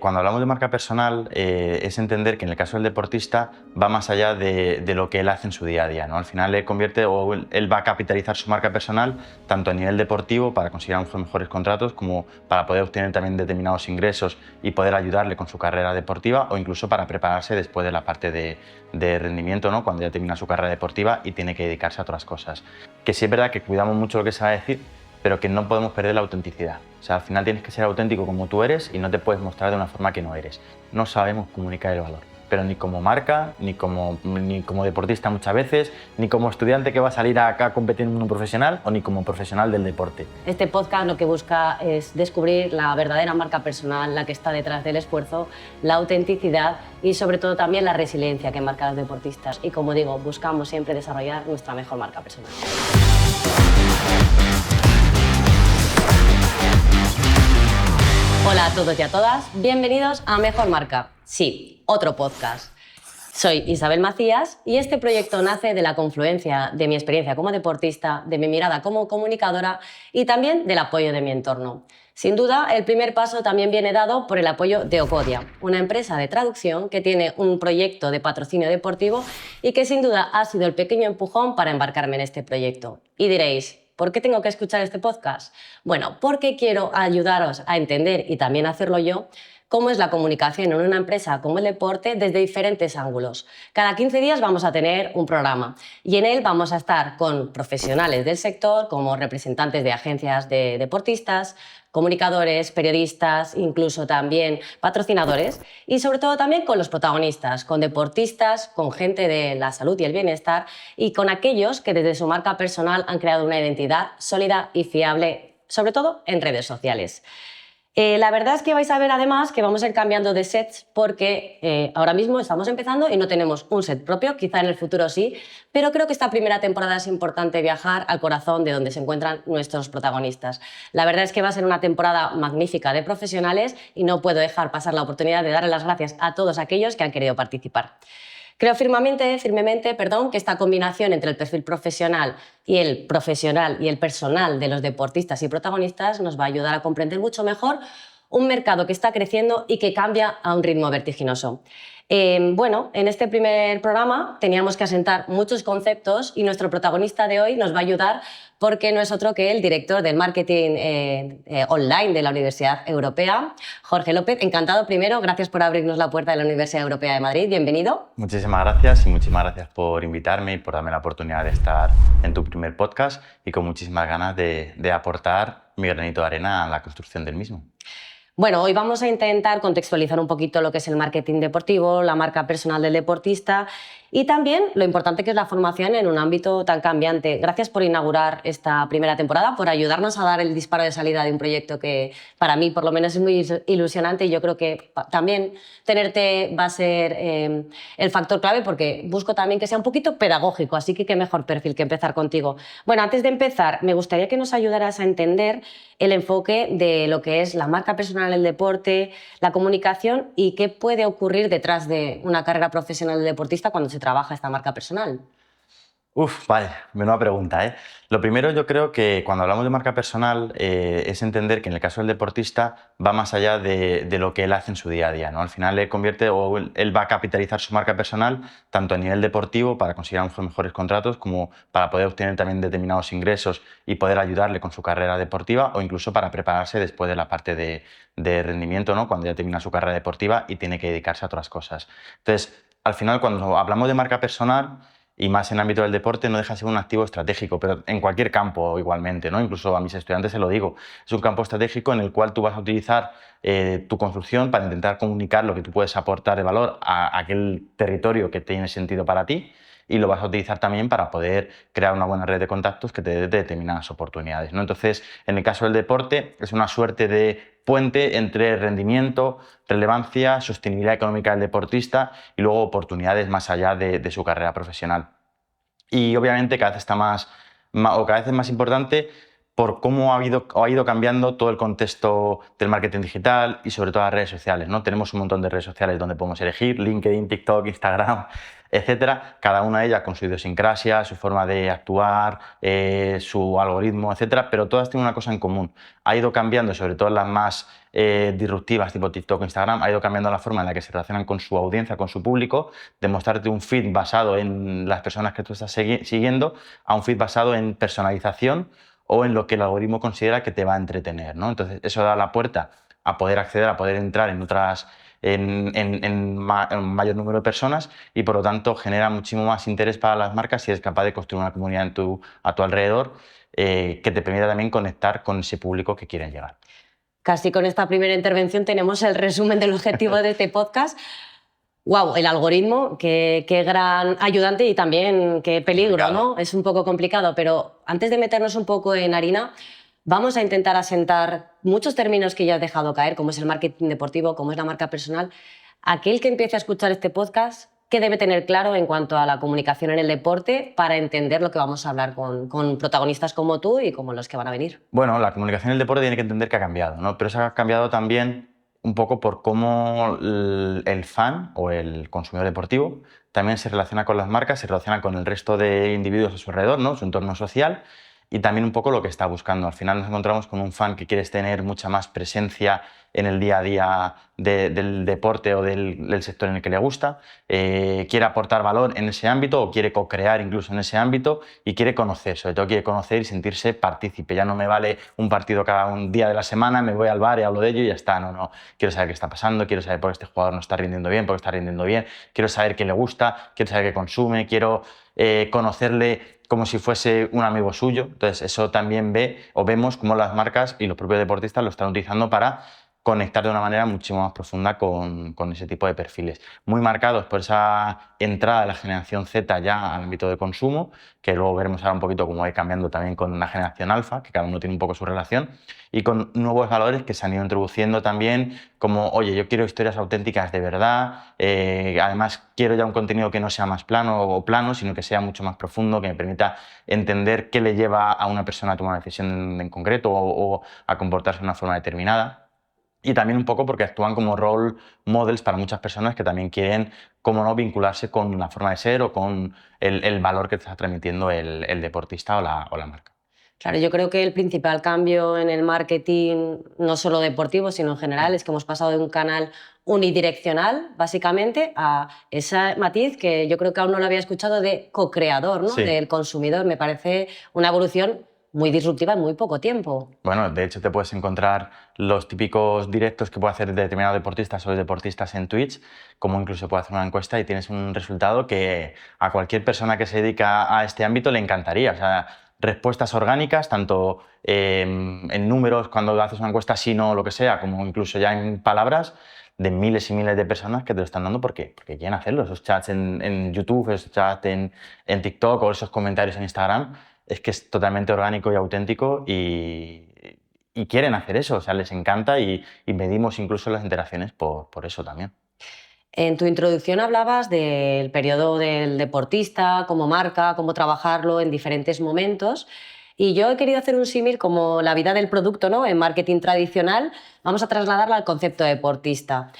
Cuando hablamos de marca personal, es entender que en el caso del deportista va más allá de lo que él hace en su día a día, ¿no? Al final le convierte, o él va a capitalizar su marca personal tanto a nivel deportivo para conseguir a lo mejor mejores contratos, como para poder obtener también determinados ingresos y poder ayudarle con su carrera deportiva, o incluso para prepararse después de la parte de rendimiento, ¿no? Cuando ya termina su carrera deportiva y tiene que dedicarse a otras cosas. Que sí es verdad que cuidamos mucho lo que se va a decir, pero que no podemos perder la autenticidad. O sea, al final tienes que ser auténtico como tú eres y no te puedes mostrar de una forma que no eres. No sabemos comunicar el valor, pero ni como marca, ni como deportista muchas veces, ni como estudiante que va a salir acá a competir en un mundo profesional, o ni como profesional del deporte. Este podcast lo que busca es descubrir la verdadera marca personal, la que está detrás del esfuerzo, la autenticidad y sobre todo también la resiliencia que marcan los deportistas. Y como digo, buscamos siempre desarrollar nuestra mejor marca personal. Hola a todos y a todas, bienvenidos a Mejor Marca. Sí, otro podcast. Soy Isabel Macías y este proyecto nace de la confluencia de mi experiencia como deportista, de mi mirada como comunicadora y también del apoyo de mi entorno. Sin duda, el primer paso también viene dado por el apoyo de Ocodia, una empresa de traducción que tiene un proyecto de patrocinio deportivo y que sin duda ha sido el pequeño empujón para embarcarme en este proyecto. Y diréis, ¿por qué tengo que escuchar este podcast? Bueno, porque quiero ayudaros a entender, y también hacerlo yo, cómo es la comunicación en una empresa como el deporte desde diferentes ángulos. Cada 15 días vamos a tener un programa y en él vamos a estar con profesionales del sector, como representantes de agencias de deportistas, comunicadores, periodistas, incluso también patrocinadores, y sobre todo también con los protagonistas, con deportistas, con gente de la salud y el bienestar y con aquellos que desde su marca personal han creado una identidad sólida y fiable, sobre todo en redes sociales. La verdad es que vais a ver además que vamos a ir cambiando de sets porque ahora mismo estamos empezando y no tenemos un set propio, quizá en el futuro sí, pero creo que esta primera temporada es importante viajar al corazón de donde se encuentran nuestros protagonistas. La verdad es que va a ser una temporada magnífica de profesionales y no puedo dejar pasar la oportunidad de darle las gracias a todos aquellos que han querido participar. Creo firmemente, que esta combinación entre el perfil profesional y el personal de los deportistas y protagonistas nos va a ayudar a comprender mucho mejor un mercado que está creciendo y que cambia a un ritmo vertiginoso. En este primer programa teníamos que asentar muchos conceptos y nuestro protagonista de hoy nos va a ayudar porque no es otro que el director del marketing online de la Universidad Europea, Jorge López. Encantado primero, gracias por abrirnos la puerta de la Universidad Europea de Madrid, bienvenido. Muchísimas gracias y muchísimas gracias por invitarme y por darme la oportunidad de estar en tu primer podcast y con muchísimas ganas de aportar mi granito de arena a la construcción del mismo. Bueno, hoy vamos a intentar contextualizar un poquito lo que es el marketing deportivo, la marca personal del deportista y también lo importante que es la formación en un ámbito tan cambiante. Gracias por inaugurar esta primera temporada, por ayudarnos a dar el disparo de salida de un proyecto que para mí por lo menos es muy ilusionante y yo creo que también tenerte va a ser el factor clave porque busco también que sea un poquito pedagógico, así que qué mejor perfil que empezar contigo. Bueno, antes de empezar, me gustaría que nos ayudaras a entender el enfoque de lo que es la marca personal del deporte, la comunicación y qué puede ocurrir detrás de una carrera profesional del deportista cuando se trabaja esta marca personal. Vale, menuda pregunta, ¿eh? Lo primero, yo creo que cuando hablamos de marca personal es entender que en el caso del deportista va más allá de lo que él hace en su día a día, ¿no? Al final le convierte, o él va a capitalizar su marca personal tanto a nivel deportivo para conseguir a lo mejor mejores contratos, como para poder obtener también determinados ingresos y poder ayudarle con su carrera deportiva, o incluso para prepararse después de la parte de rendimiento, ¿no? Cuando ya termina su carrera deportiva y tiene que dedicarse a otras cosas. Entonces, al final, cuando hablamos de marca personal, y más en el ámbito del deporte, no deja de ser un activo estratégico, pero en cualquier campo igualmente, ¿no? Incluso a mis estudiantes se lo digo, es un campo estratégico en el cual tú vas a utilizar tu construcción para intentar comunicar lo que tú puedes aportar de valor a aquel territorio que tiene sentido para ti, y lo vas a utilizar también para poder crear una buena red de contactos que te dé determinadas oportunidades, ¿no? Entonces, en el caso del deporte, es una suerte de puente entre rendimiento, relevancia, sostenibilidad económica del deportista y luego oportunidades más allá de su carrera profesional. Y obviamente cada vez es más importante por cómo ha ido cambiando todo el contexto del marketing digital y sobre todo las redes sociales, ¿no? Tenemos un montón de redes sociales donde podemos elegir, LinkedIn, TikTok, Instagram, etcétera, cada una de ellas con su idiosincrasia, su forma de actuar, su algoritmo, etcétera, pero todas tienen una cosa en común. Ha ido cambiando, sobre todo las más disruptivas tipo TikTok o Instagram, ha ido cambiando la forma en la que se relacionan con su audiencia, con su público, de mostrarte un feed basado en las personas que tú estás siguiendo a un feed basado en personalización o en lo que el algoritmo considera que te va a entretener, ¿no? Entonces, eso da la puerta a poder acceder, a poder entrar en otras, en mayor número de personas y, por lo tanto, genera muchísimo más interés para las marcas si eres capaz de construir una comunidad a tu alrededor que te permita también conectar con ese público que quieren llegar. Casi con esta primera intervención tenemos el resumen del objetivo de este podcast. ¡Wow! El algoritmo, qué gran ayudante y también qué peligro, ¿no? Es un poco complicado, pero antes de meternos un poco en harina, vamos a intentar asentar muchos términos que ya has dejado caer, como es el marketing deportivo, como es la marca personal. Aquel que empiece a escuchar este podcast, ¿qué debe tener claro en cuanto a la comunicación en el deporte para entender lo que vamos a hablar con protagonistas como tú y como los que van a venir? Bueno, la comunicación en el deporte tiene que entender que ha cambiado, ¿no? Pero eso ha cambiado también un poco por cómo el fan o el consumidor deportivo también se relaciona con las marcas, se relaciona con el resto de individuos a su alrededor, ¿no? Su entorno social y también un poco lo que está buscando. Al final nos encontramos con un fan que quiere tener mucha más presencia en el día a día del deporte o del sector en el que le gusta, quiere aportar valor en ese ámbito o quiere co-crear incluso en ese ámbito y quiere conocer, sobre todo quiere conocer y sentirse partícipe. Ya no me vale un partido cada un día de la semana, me voy al bar y hablo de ello y ya está. No, quiero saber qué está pasando, quiero saber por qué este jugador no está rindiendo bien, por qué está rindiendo bien, quiero saber qué le gusta, quiero saber qué consume, quiero conocerle como si fuese un amigo suyo. Entonces eso también vemos cómo las marcas y los propios deportistas lo están utilizando para conectar de una manera muchísimo más profunda con ese tipo de perfiles. Muy marcados por esa entrada de la generación Z ya al ámbito de consumo, que luego veremos ahora un poquito cómo va a ir cambiando también con la generación alfa, que cada uno tiene un poco su relación, y con nuevos valores que se han ido introduciendo también, como, oye, yo quiero historias auténticas de verdad, además quiero ya un contenido que no sea más plano, sino que sea mucho más profundo, que me permita entender qué le lleva a una persona a tomar una decisión en concreto o a comportarse de una forma determinada. Y también un poco porque actúan como role models para muchas personas que también quieren, como no, vincularse con la forma de ser o con el valor que te está transmitiendo el deportista o la marca. Claro, yo creo que el principal cambio en el marketing, no solo deportivo, sino en general, es que hemos pasado de un canal unidireccional, básicamente, a ese matiz que yo creo que aún no lo había escuchado de co-creador, ¿no? Sí. Del consumidor. Me parece una evolución muy disruptiva en muy poco tiempo. Bueno, de hecho te puedes encontrar los típicos directos que puede hacer determinados deportistas o deportistas en Twitch, como incluso puede hacer una encuesta y tienes un resultado que a cualquier persona que se dedica a este ámbito le encantaría. O sea, respuestas orgánicas, tanto en números cuando haces una encuesta, sí, no, lo que sea, como incluso ya en palabras, de miles y miles de personas que te lo están dando porque quieren hacerlo. Esos chats en YouTube, esos chats en TikTok o esos comentarios en Instagram, es que es totalmente orgánico y auténtico y quieren hacer eso, o sea, les encanta y medimos incluso las interacciones por eso también. En tu introducción hablabas del periodo del deportista como marca, cómo trabajarlo en diferentes momentos. Y yo he querido hacer un símil como la vida del producto, ¿no? En marketing tradicional, vamos a trasladarla al concepto de deportista.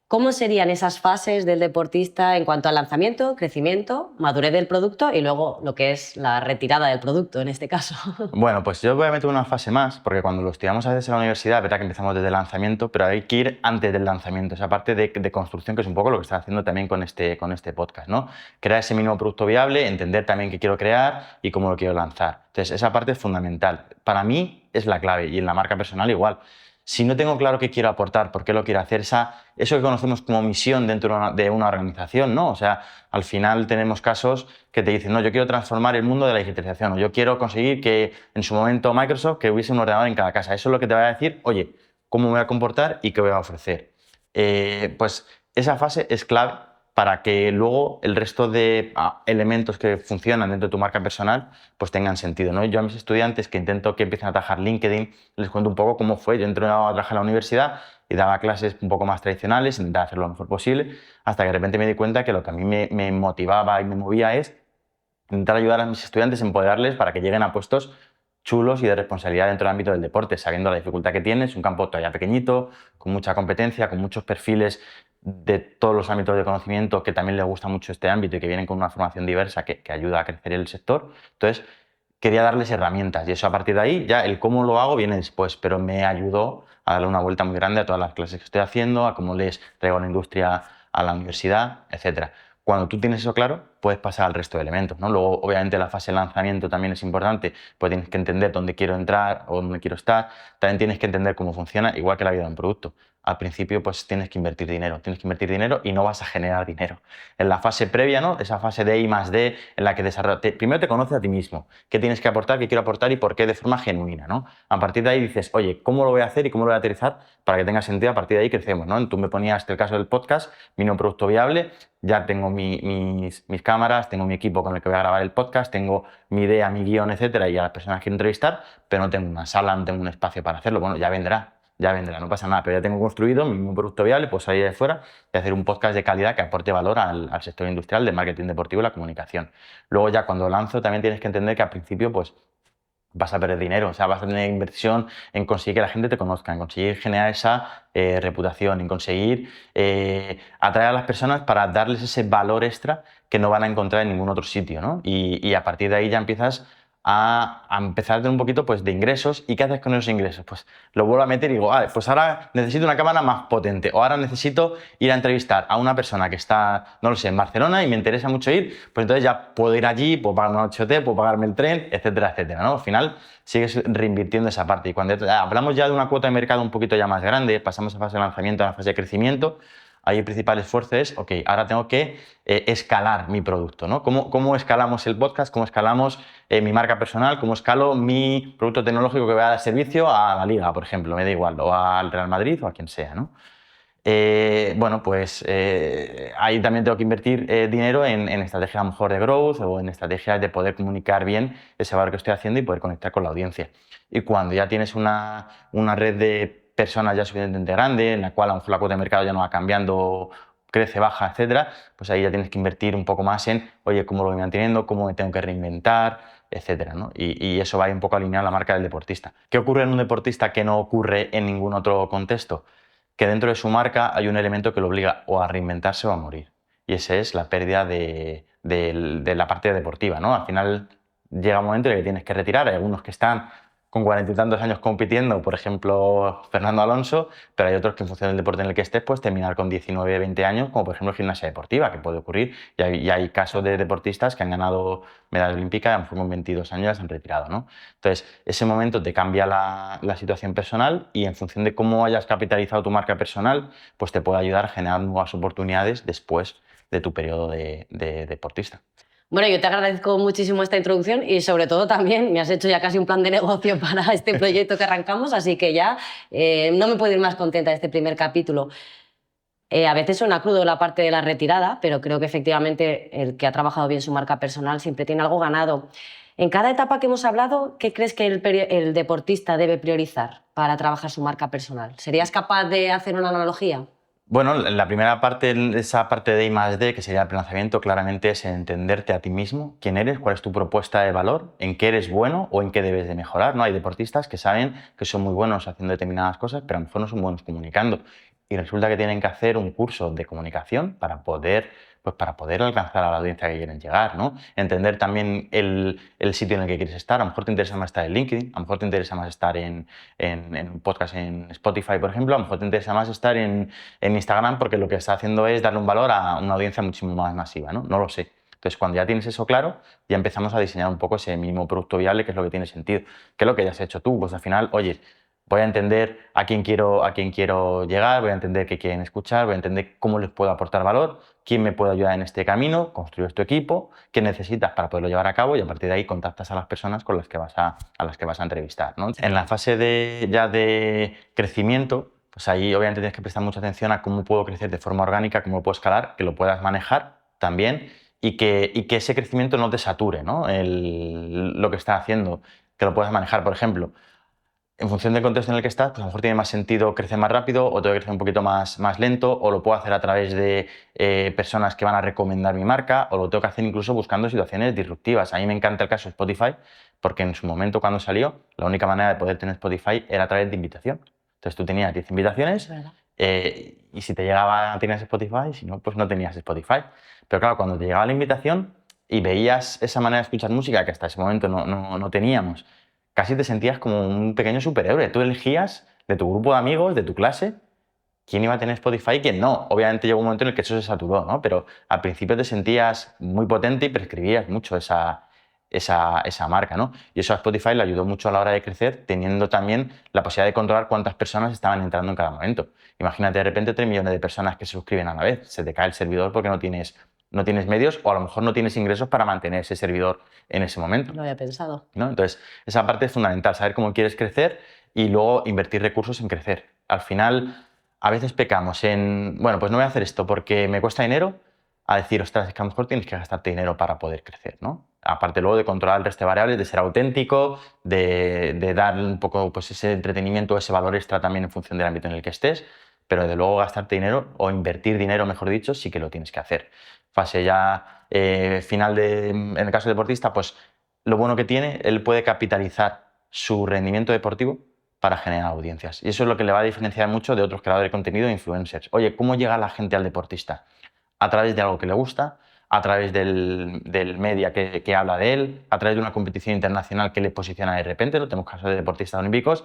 ¿Cómo serían esas fases del deportista en cuanto al lanzamiento, crecimiento, madurez del producto y luego lo que es la retirada del producto en este caso? Bueno, pues yo voy a meter una fase más, porque cuando lo estudiamos a veces en la universidad, es verdad que empezamos desde el lanzamiento, pero hay que ir antes del lanzamiento, esa parte de construcción, que es un poco lo que está haciendo también con este podcast, ¿no? Crear ese mínimo producto viable, entender también qué quiero crear y cómo lo quiero lanzar. Entonces, esa parte es fundamental. Para mí es la clave y en la marca personal igual. Si no tengo claro qué quiero aportar, por qué lo quiero hacer, eso que conocemos como misión dentro de una organización, ¿no? O sea, al final tenemos casos que te dicen, no, yo quiero transformar el mundo de la digitalización o yo quiero conseguir que en su momento Microsoft, que hubiese un ordenador en cada casa. Eso es lo que te va a decir, oye, ¿cómo me voy a comportar y qué voy a ofrecer? Pues esa fase es clave para que luego el resto de elementos que funcionan dentro de tu marca personal pues tengan sentido, ¿no? Yo a mis estudiantes que intento que empiecen a trabajar LinkedIn les cuento un poco cómo fue. Yo entré a trabajar en la universidad y daba clases un poco más tradicionales, intentaba hacerlo lo mejor posible, hasta que de repente me di cuenta que lo que a mí me motivaba y me movía es intentar ayudar a mis estudiantes, empoderarles para que lleguen a puestos chulos y de responsabilidad dentro del ámbito del deporte, sabiendo la dificultad que tienes, un campo todavía pequeñito, con mucha competencia, con muchos perfiles de todos los ámbitos de conocimiento que también les gusta mucho este ámbito y que vienen con una formación diversa que ayuda a crecer el sector. Entonces, quería darles herramientas y eso a partir de ahí, ya el cómo lo hago viene después, pero me ayudó a darle una vuelta muy grande a todas las clases que estoy haciendo, a cómo les traigo la industria a la universidad, etcétera. Cuando tú tienes eso claro, puedes pasar al resto de elementos, ¿no? Luego, obviamente, la fase de lanzamiento también es importante, pues tienes que entender dónde quiero entrar o dónde quiero estar, también tienes que entender cómo funciona, igual que la vida de un producto. Al principio, pues tienes que invertir dinero y no vas a generar dinero. En la fase previa, ¿no? Esa fase de I+D, en la que primero te conoces a ti mismo, qué tienes que aportar, qué quiero aportar y por qué de forma genuina, ¿no? A partir de ahí dices, oye, ¿cómo lo voy a hacer y cómo lo voy a aterrizar para que tenga sentido? A partir de ahí crecemos, ¿no? Tú me ponías el caso del podcast, vino un producto viable, ya tengo mis cámaras, tengo mi equipo con el que voy a grabar el podcast, tengo mi idea, mi guión, etcétera, y a las personas que quiero entrevistar, pero no tengo una sala, no tengo un espacio para hacerlo. Bueno, ya vendrá, no pasa nada, pero ya tengo construido mi mismo producto viable, pues salir de fuera y hacer un podcast de calidad que aporte valor al sector industrial del marketing deportivo y la comunicación. Luego ya cuando lanzo también tienes que entender que al principio pues vas a perder dinero, o sea, vas a tener inversión en conseguir que la gente te conozca, en conseguir generar esa reputación, en conseguir atraer a las personas para darles ese valor extra que no van a encontrar en ningún otro sitio, ¿no? Y a partir de ahí ya empiezas a empezar a tener un poquito pues, de ingresos. ¿Y qué haces con esos ingresos? Pues lo vuelvo a meter y digo, pues ahora necesito una cámara más potente o ahora necesito ir a entrevistar a una persona que está, no lo sé, en Barcelona y me interesa mucho ir, pues entonces ya puedo ir allí, puedo pagarme una noche hotel, puedo pagarme el tren, etcétera, etcétera, ¿no? Al final sigues reinvirtiendo esa parte y cuando hablamos ya de una cuota de mercado un poquito ya más grande, pasamos a fase de lanzamiento, a la fase de crecimiento, ahí el principal esfuerzo es, ok, ahora tengo que escalar mi producto, ¿no? ¿Cómo escalamos el podcast? ¿Cómo escalamos mi marca personal? ¿Cómo escalo mi producto tecnológico que voy a dar servicio a la Liga, por ejemplo? Me da igual, o al Real Madrid o a quien sea, ¿no? Bueno, pues ahí también tengo que invertir dinero en estrategias a lo mejor de growth o en estrategias de poder comunicar bien ese valor que estoy haciendo y poder conectar con la audiencia. Y cuando ya tienes una red de personas ya suficientemente grande, en la cual a lo mejor la cuota de mercado ya no va cambiando, crece, baja, etcétera, pues ahí ya tienes que invertir un poco más en, oye, cómo lo voy manteniendo, cómo me tengo que reinventar, etcétera, ¿no? Y eso va un poco alineado a la marca del deportista. ¿Qué ocurre en un deportista que no ocurre en ningún otro contexto? Que dentro de su marca hay un elemento que lo obliga o a reinventarse o a morir. Y esa es la pérdida de la parte deportiva, ¿no? Al final llega un momento en el que tienes que retirar. Hay algunos que están con 40 y tantos años compitiendo, por ejemplo, Fernando Alonso, pero hay otros que en función del deporte en el que estés, puedes terminar con 19, 20 años, como por ejemplo gimnasia deportiva, que puede ocurrir. Y hay casos de deportistas que han ganado medalla olímpica y a lo mejor con 22 años ya se han retirado, ¿no? Entonces, ese momento te cambia la situación personal y en función de cómo hayas capitalizado tu marca personal, pues te puede ayudar a generar nuevas oportunidades después de tu periodo de deportista. Bueno, yo te agradezco muchísimo esta introducción y sobre todo también me has hecho ya casi un plan de negocio para este proyecto que arrancamos, así que ya no me puedo ir más contenta de este primer capítulo. A veces suena crudo la parte de la retirada, pero creo que efectivamente el que ha trabajado bien su marca personal siempre tiene algo ganado. En cada etapa que hemos hablado, ¿qué crees que el deportista debe priorizar para trabajar su marca personal? ¿Serías capaz de hacer una analogía? Bueno, la primera parte, esa parte de I+D, que sería el planteamiento, claramente es entenderte a ti mismo, quién eres, cuál es tu propuesta de valor, en qué eres bueno o en qué debes de mejorar, ¿no? Hay deportistas que saben que son muy buenos haciendo determinadas cosas, pero a lo mejor no son buenos comunicando. Y resulta que tienen que hacer un curso de comunicación para poder alcanzar a la audiencia que quieren llegar, ¿no? Entender también el sitio en el que quieres estar. A lo mejor te interesa más estar en LinkedIn, a lo mejor te interesa más estar en un podcast en Spotify, por ejemplo, a lo mejor te interesa más estar en Instagram porque lo que está haciendo es darle un valor a una audiencia muchísimo más masiva, ¿no? No lo sé. Entonces, cuando ya tienes eso claro, ya empezamos a diseñar un poco ese mínimo producto viable, que es lo que tiene sentido. ¿Qué es lo que ya has hecho tú? Pues al final, oye, voy a entender a quién quiero llegar, voy a entender qué quieren escuchar, voy a entender cómo les puedo aportar valor, quién me puede ayudar en este camino, construyes tu equipo, qué necesitas para poderlo llevar a cabo y a partir de ahí contactas a las personas con las que vas a entrevistar, ¿no? En la fase ya de crecimiento, pues ahí obviamente tienes que prestar mucha atención a cómo puedo crecer de forma orgánica, cómo puedo escalar, que lo puedas manejar también y que ese crecimiento no te sature, ¿no? Lo que estás haciendo, que lo puedas manejar, por ejemplo. en función del contexto en el que estás, pues a lo mejor tiene más sentido crecer más rápido o tengo que crecer un poquito más lento, o lo puedo hacer a través de personas que van a recomendar mi marca, o lo tengo que hacer incluso buscando situaciones disruptivas. A mí me encanta el caso de Spotify, porque en su momento cuando salió, la única manera de poder tener Spotify era a través de invitación. Entonces tú tenías 10 invitaciones y si te llegaba tenías Spotify, si no, pues no tenías Spotify. Pero claro, cuando te llegaba la invitación y veías esa manera de escuchar música que hasta ese momento no teníamos, casi te sentías como un pequeño superhéroe. Tú elegías de tu grupo de amigos, de tu clase, quién iba a tener Spotify y quién no. Obviamente llegó un momento en el que eso se saturó, ¿no? Pero al principio te sentías muy potente y prescribías mucho esa marca, ¿no? Y eso a Spotify le ayudó mucho a la hora de crecer, teniendo también la posibilidad de controlar cuántas personas estaban entrando en cada momento. Imagínate de repente 3 millones de personas que se suscriben a la vez. Se te cae el servidor porque no tienes medios o a lo mejor no tienes ingresos para mantener ese servidor en ese momento. No había pensado. ¿No? Entonces, esa parte es fundamental, saber cómo quieres crecer y luego invertir recursos en crecer. Al final, a veces pecamos en, bueno, pues no voy a hacer esto porque me cuesta dinero, a decir, ostras, es que a lo mejor tienes que gastarte dinero para poder crecer, ¿no? Aparte luego de controlar el resto de variables, de ser auténtico, de dar un poco pues, ese entretenimiento, ese valor extra también en función del ámbito en el que estés, pero de luego gastarte dinero o invertir dinero, mejor dicho, sí que lo tienes que hacer. Fase ya final en el caso del deportista, pues lo bueno que tiene, él puede capitalizar su rendimiento deportivo para generar audiencias. Y eso es lo que le va a diferenciar mucho de otros creadores de contenido e influencers. Oye, ¿cómo llega la gente al deportista? A través de algo que le gusta, a través del media que habla de él, a través de una competición internacional que le posiciona de repente. ¿No? Tenemos casos de deportistas olímpicos,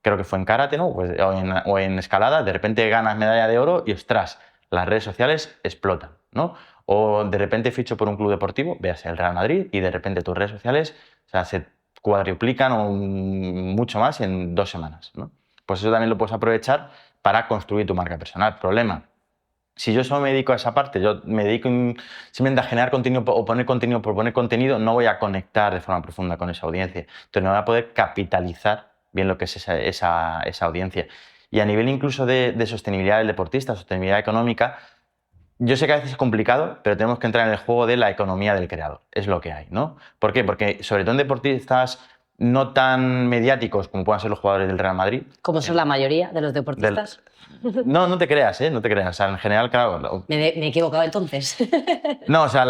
creo que fue en karate, ¿no? Pues, o en escalada, de repente ganas medalla de oro y ostras, las redes sociales explotan, ¿no? O de repente ficho por un club deportivo, veas el Real Madrid, y de repente tus redes sociales, o sea, se cuadruplican o mucho más en 2 semanas, ¿no? Pues eso también lo puedes aprovechar para construir tu marca personal. Problema: si yo solo me dedico a esa parte, yo me dedico simplemente a generar contenido o poner contenido por poner contenido, no voy a conectar de forma profunda con esa audiencia. Entonces no voy a poder capitalizar bien lo que es esa audiencia. Y a nivel incluso de sostenibilidad del deportista, sostenibilidad económica, yo sé que a veces es complicado, pero tenemos que entrar en el juego de la economía del creador. Es lo que hay, ¿no? ¿Por qué? Porque sobre todo en deportistas no tan mediáticos como puedan ser los jugadores del Real Madrid. Como son la mayoría de los deportistas. No te creas, ¿eh? No te creas. O sea, en general, claro. Me he equivocado entonces. No, o sea,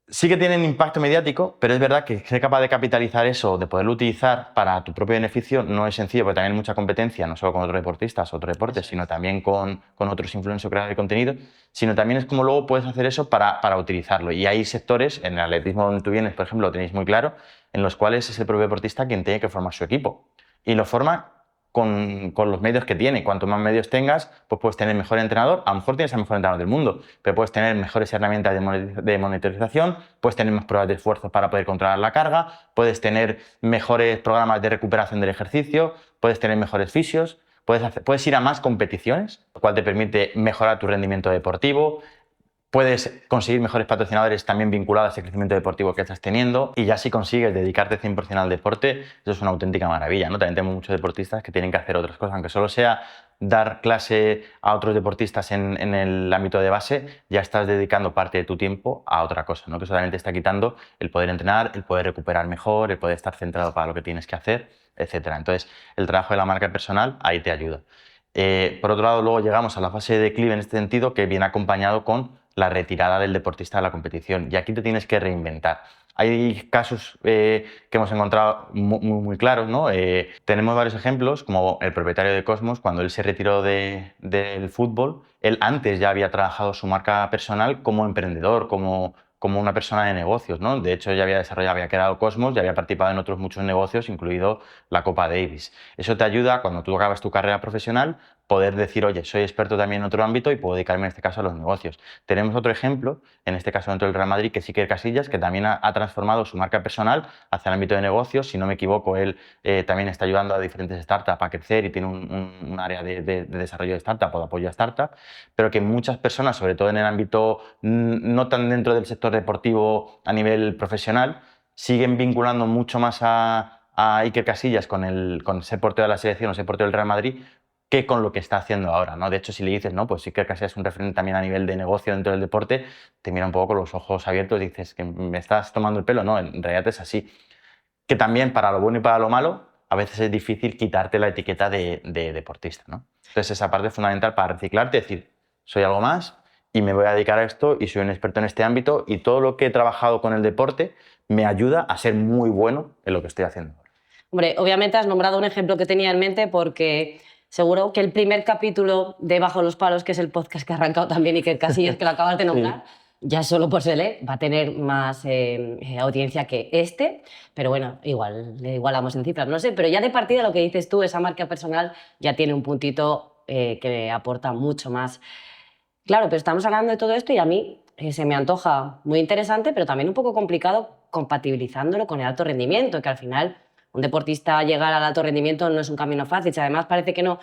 sí que tienen impacto mediático, pero es verdad que ser capaz de capitalizar eso, de poderlo utilizar para tu propio beneficio, no es sencillo, porque también hay mucha competencia, no solo con otros deportistas, otros deportes, sino también con otros influencers o creadores de contenido, sino también es como luego puedes hacer eso para utilizarlo. Y hay sectores, en el atletismo donde tú vienes, por ejemplo, lo tenéis muy claro, en los cuales es el propio deportista quien tiene que formar su equipo. Y lo forma con los medios que tiene. Cuanto más medios tengas, pues puedes tener mejor entrenador. A lo mejor tienes al mejor entrenador del mundo, pero puedes tener mejores herramientas de monitorización, puedes tener más pruebas de esfuerzo para poder controlar la carga, puedes tener mejores programas de recuperación del ejercicio, puedes tener mejores fisios, puedes ir a más competiciones, lo cual te permite mejorar tu rendimiento deportivo. Puedes conseguir mejores patrocinadores también vinculados al crecimiento deportivo que estás teniendo, y ya si consigues dedicarte 100% al deporte, eso es una auténtica maravilla, ¿no? También tenemos muchos deportistas que tienen que hacer otras cosas, aunque solo sea dar clase a otros deportistas en el ámbito de base, ya estás dedicando parte de tu tiempo a otra cosa, ¿no? Que solamente está quitando el poder entrenar, el poder recuperar mejor, el poder estar centrado para lo que tienes que hacer, etc. Entonces, el trabajo de la marca personal ahí te ayuda. Por otro lado, luego llegamos a la fase de declive en este sentido, que viene acompañado con la retirada del deportista de la competición. Y aquí te tienes que reinventar. Hay casos que hemos encontrado muy claros, ¿no? Tenemos varios ejemplos, como el propietario de Cosmos, cuando él se retiró del fútbol, él antes ya había trabajado su marca personal como emprendedor, como una persona de negocios, ¿no? De hecho, ya había creado Cosmos, ya había participado en otros muchos negocios, incluido la Copa Davis. Eso te ayuda, cuando tú acabas tu carrera profesional, poder decir, oye, soy experto también en otro ámbito y puedo dedicarme en este caso a los negocios. Tenemos otro ejemplo, en este caso dentro del Real Madrid, que es Iker Casillas, que también ha transformado su marca personal hacia el ámbito de negocios. Si no me equivoco, él también está ayudando a diferentes startups a crecer y tiene un área de desarrollo de startup o de apoyo a startup, pero que muchas personas, sobre todo en el ámbito no tan dentro del sector deportivo a nivel profesional, siguen vinculando mucho más a Iker Casillas con ser portero de la selección o ser portero del Real Madrid que con lo que está haciendo ahora, ¿no? De hecho, si le dices, no, pues Iker Casillas es un referente también a nivel de negocio dentro del deporte, te mira un poco con los ojos abiertos y dices que me estás tomando el pelo. No, en realidad es así. Que también, para lo bueno y para lo malo, a veces es difícil quitarte la etiqueta de deportista, ¿no? Entonces esa parte es fundamental para reciclarte, decir, soy algo más y me voy a dedicar a esto y soy un experto en este ámbito y todo lo que he trabajado con el deporte me ayuda a ser muy bueno en lo que estoy haciendo. Hombre, obviamente has nombrado un ejemplo que tenía en mente porque seguro que el primer capítulo de Bajo los Palos, que es el podcast que ha arrancado también Iker Casillas, que lo acabas de nombrar, ya solo por ser va a tener más audiencia que este, pero bueno, igual le igualamos en cifras, no sé, pero ya de partida lo que dices tú, esa marca personal ya tiene un puntito que aporta mucho más. Claro, pero estamos hablando de todo esto y a mí se me antoja muy interesante, pero también un poco complicado compatibilizándolo con el alto rendimiento, que al final un deportista llegar al alto rendimiento no es un camino fácil. Si además parece que no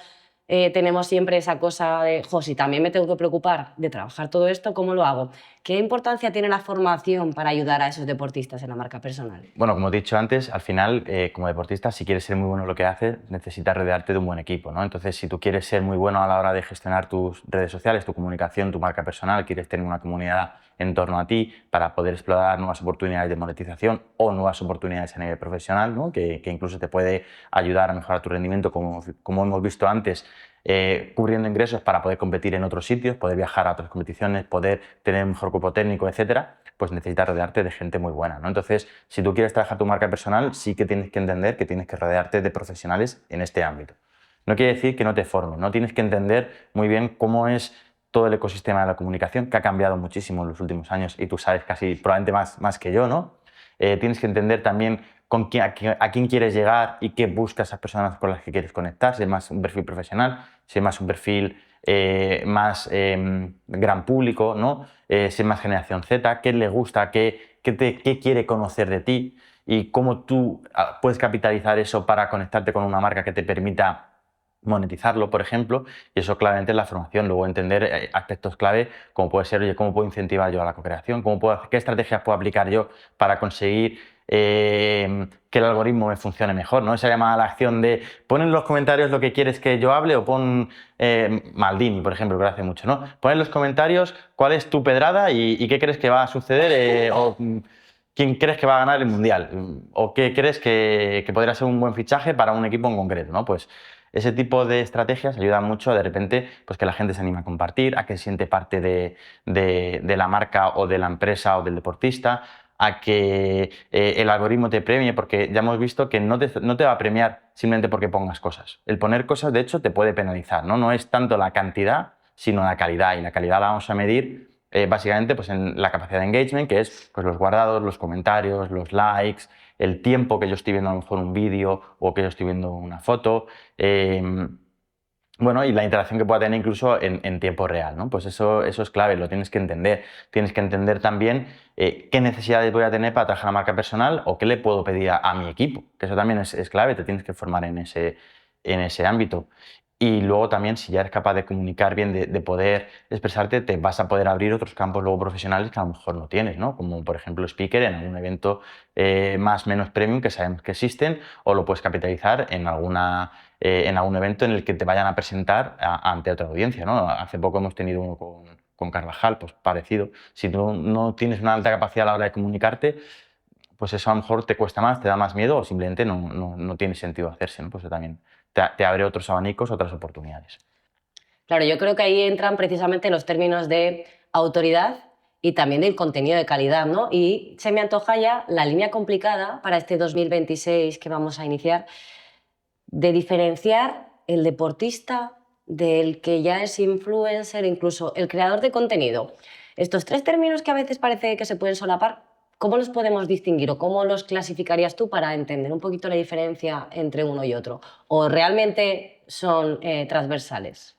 tenemos siempre esa cosa de, jo, si también me tengo que preocupar de trabajar todo esto, ¿cómo lo hago? ¿Qué importancia tiene la formación para ayudar a esos deportistas en la marca personal? Bueno, como he dicho antes, al final, como deportista, si quieres ser muy bueno en lo que haces, necesitas rodearte de un buen equipo, ¿no? Entonces, si tú quieres ser muy bueno a la hora de gestionar tus redes sociales, tu comunicación, tu marca personal, quieres tener una comunidad en torno a ti para poder explorar nuevas oportunidades de monetización o nuevas oportunidades a nivel profesional, ¿no? que incluso te puede ayudar a mejorar tu rendimiento, como hemos visto antes, cubriendo ingresos para poder competir en otros sitios, poder viajar a otras competiciones, poder tener un mejor cuerpo técnico, etcétera, pues necesitas rodearte de gente muy buena, ¿no? Entonces, si tú quieres trabajar tu marca personal, sí que tienes que entender que tienes que rodearte de profesionales en este ámbito. No quiere decir que no te formen, no tienes que entender muy bien cómo es todo el ecosistema de la comunicación, que ha cambiado muchísimo en los últimos años y tú sabes casi probablemente más que yo, ¿no? Tienes que entender también a quién quieres llegar y qué buscas a esas personas con las que quieres conectar, si es más un perfil profesional, si es más un perfil más gran público, ¿no? Si es más generación Z, qué le gusta, qué quiere conocer de ti y cómo tú puedes capitalizar eso para conectarte con una marca que te permita monetizarlo, por ejemplo, y eso claramente es la formación. Luego entender aspectos clave como puede ser, oye, cómo puedo incentivar yo a la co-creación, qué estrategias puedo aplicar yo para conseguir que el algoritmo me funcione mejor, ¿no? Esa llamada a la acción de pon en los comentarios lo que quieres que yo hable o pon Maldini, por ejemplo, que lo hace mucho, ¿no? Pon en los comentarios cuál es tu pedrada y qué crees que va a suceder o quién crees que va a ganar el Mundial o qué crees que podría ser un buen fichaje para un equipo en concreto, ¿no? Pues ese tipo de estrategias ayudan mucho a de repente pues que la gente se anime a compartir, a que se siente parte de la marca o de la empresa o del deportista, a que el algoritmo te premie, porque ya hemos visto que no te va a premiar simplemente porque pongas cosas. El poner cosas, de hecho, te puede penalizar, ¿no? No es tanto la cantidad, sino la calidad, y la calidad la vamos a medir básicamente pues, en la capacidad de engagement, que es pues, los guardados, los comentarios, los likes, el tiempo que yo estoy viendo a lo mejor un vídeo o que yo estoy viendo una foto. Bueno, y la interacción que pueda tener incluso en tiempo real, ¿no? Pues eso es clave, lo tienes que entender. Tienes que entender también qué necesidades voy a tener para trabajar la marca personal o qué le puedo pedir a mi equipo, que eso también es clave, te tienes que formar en ese ámbito. Y luego también, si ya eres capaz de comunicar bien, de poder expresarte, te vas a poder abrir otros campos luego profesionales que a lo mejor no tienes, ¿no? Como por ejemplo speaker en algún evento más o menos premium que sabemos que existen, o lo puedes capitalizar en algún evento en el que te vayan a presentar ante otra audiencia, ¿no? Hace poco hemos tenido uno con Carvajal, pues parecido. Si tú no tienes una alta capacidad a la hora de comunicarte, pues eso a lo mejor te cuesta más, te da más miedo o simplemente no tiene sentido hacerse, ¿no? Pues eso también te abre otros abanicos, otras oportunidades. Claro, yo creo que ahí entran precisamente los términos de autoridad y también del contenido de calidad, ¿no? Y se me antoja ya la línea complicada para este 2026 que vamos a iniciar de diferenciar el deportista del que ya es influencer, incluso el creador de contenido. Estos tres términos que a veces parece que se pueden solapar, ¿cómo los podemos distinguir o cómo los clasificarías tú para entender un poquito la diferencia entre uno y otro? ¿O realmente son transversales?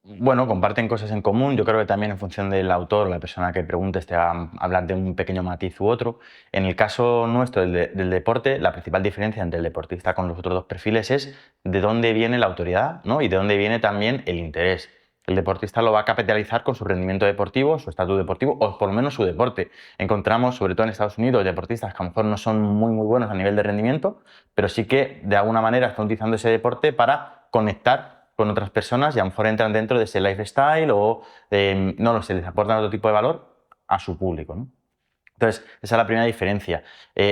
Bueno, comparten cosas en común. Yo creo que también en función del autor, la persona que preguntes, te va a hablar de un pequeño matiz u otro. En el caso nuestro del deporte, la principal diferencia entre el deportista con los otros dos perfiles es de dónde viene la autoridad, ¿no? Y de dónde viene también el interés. El deportista lo va a capitalizar con su rendimiento deportivo, su estatus deportivo o por lo menos su deporte. Encontramos, sobre todo en Estados Unidos, deportistas que a lo mejor no son muy buenos a nivel de rendimiento, pero sí que de alguna manera están utilizando ese deporte para conectar con otras personas y a lo mejor entran dentro de ese lifestyle o no lo sé, les aportan otro tipo de valor a su público, ¿no? Entonces, esa es la primera diferencia.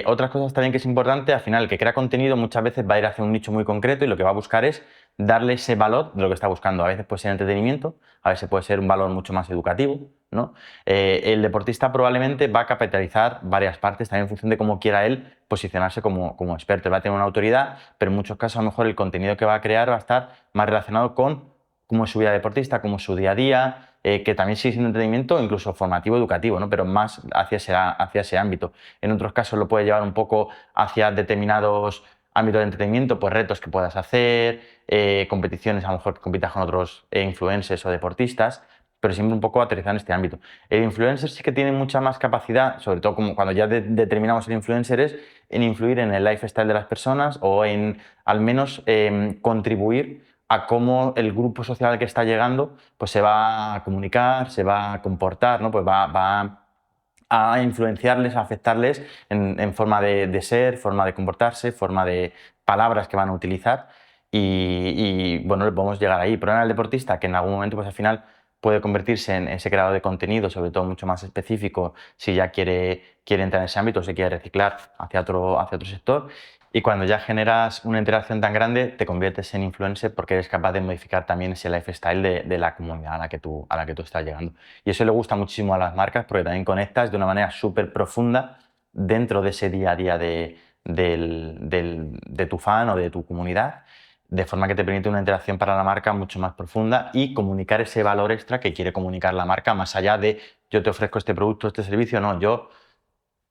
Otras cosas también que es importante, al final, el que crea contenido muchas veces va a ir hacia un nicho muy concreto y lo que va a buscar es darle ese valor de lo que está buscando. A veces puede ser entretenimiento, a veces puede ser un valor mucho más educativo, ¿no? El deportista probablemente va a capitalizar varias partes, también en función de cómo quiera él posicionarse como experto. Va a tener una autoridad, pero en muchos casos a lo mejor el contenido que va a crear va a estar más relacionado con cómo es su vida deportista, cómo es su día a día, que también sigue siendo entretenimiento, incluso formativo, educativo, ¿no? Pero más hacia ese ámbito. En otros casos lo puede llevar un poco hacia determinados ámbitos de entretenimiento, pues retos que puedas hacer, competiciones, a lo mejor que compitas con otros influencers o deportistas, pero siempre un poco aterrizado en este ámbito. El influencer sí que tiene mucha más capacidad, sobre todo como cuando ya determinamos el influencer, es en influir en el lifestyle de las personas o en al menos contribuir a cómo el grupo social al que está llegando pues se va a comunicar, se va a comportar, ¿no? Pues va a influenciarles, a afectarles en forma de ser, forma de comportarse, forma de palabras que van a utilizar bueno, podemos llegar ahí. Pero en el deportista que en algún momento pues al final puede convertirse en ese creador de contenido, sobre todo mucho más específico, si ya quiere entrar en ese ámbito, se quiere reciclar hacia otro sector. Y cuando ya generas una interacción tan grande, te conviertes en influencer porque eres capaz de modificar también ese lifestyle de la comunidad a la que tú estás llegando. Y eso le gusta muchísimo a las marcas porque también conectas de una manera súper profunda dentro de ese día a día de tu fan o de tu comunidad, de forma que te permite una interacción para la marca mucho más profunda y comunicar ese valor extra que quiere comunicar la marca, más allá de yo te ofrezco este producto, este servicio, no, yo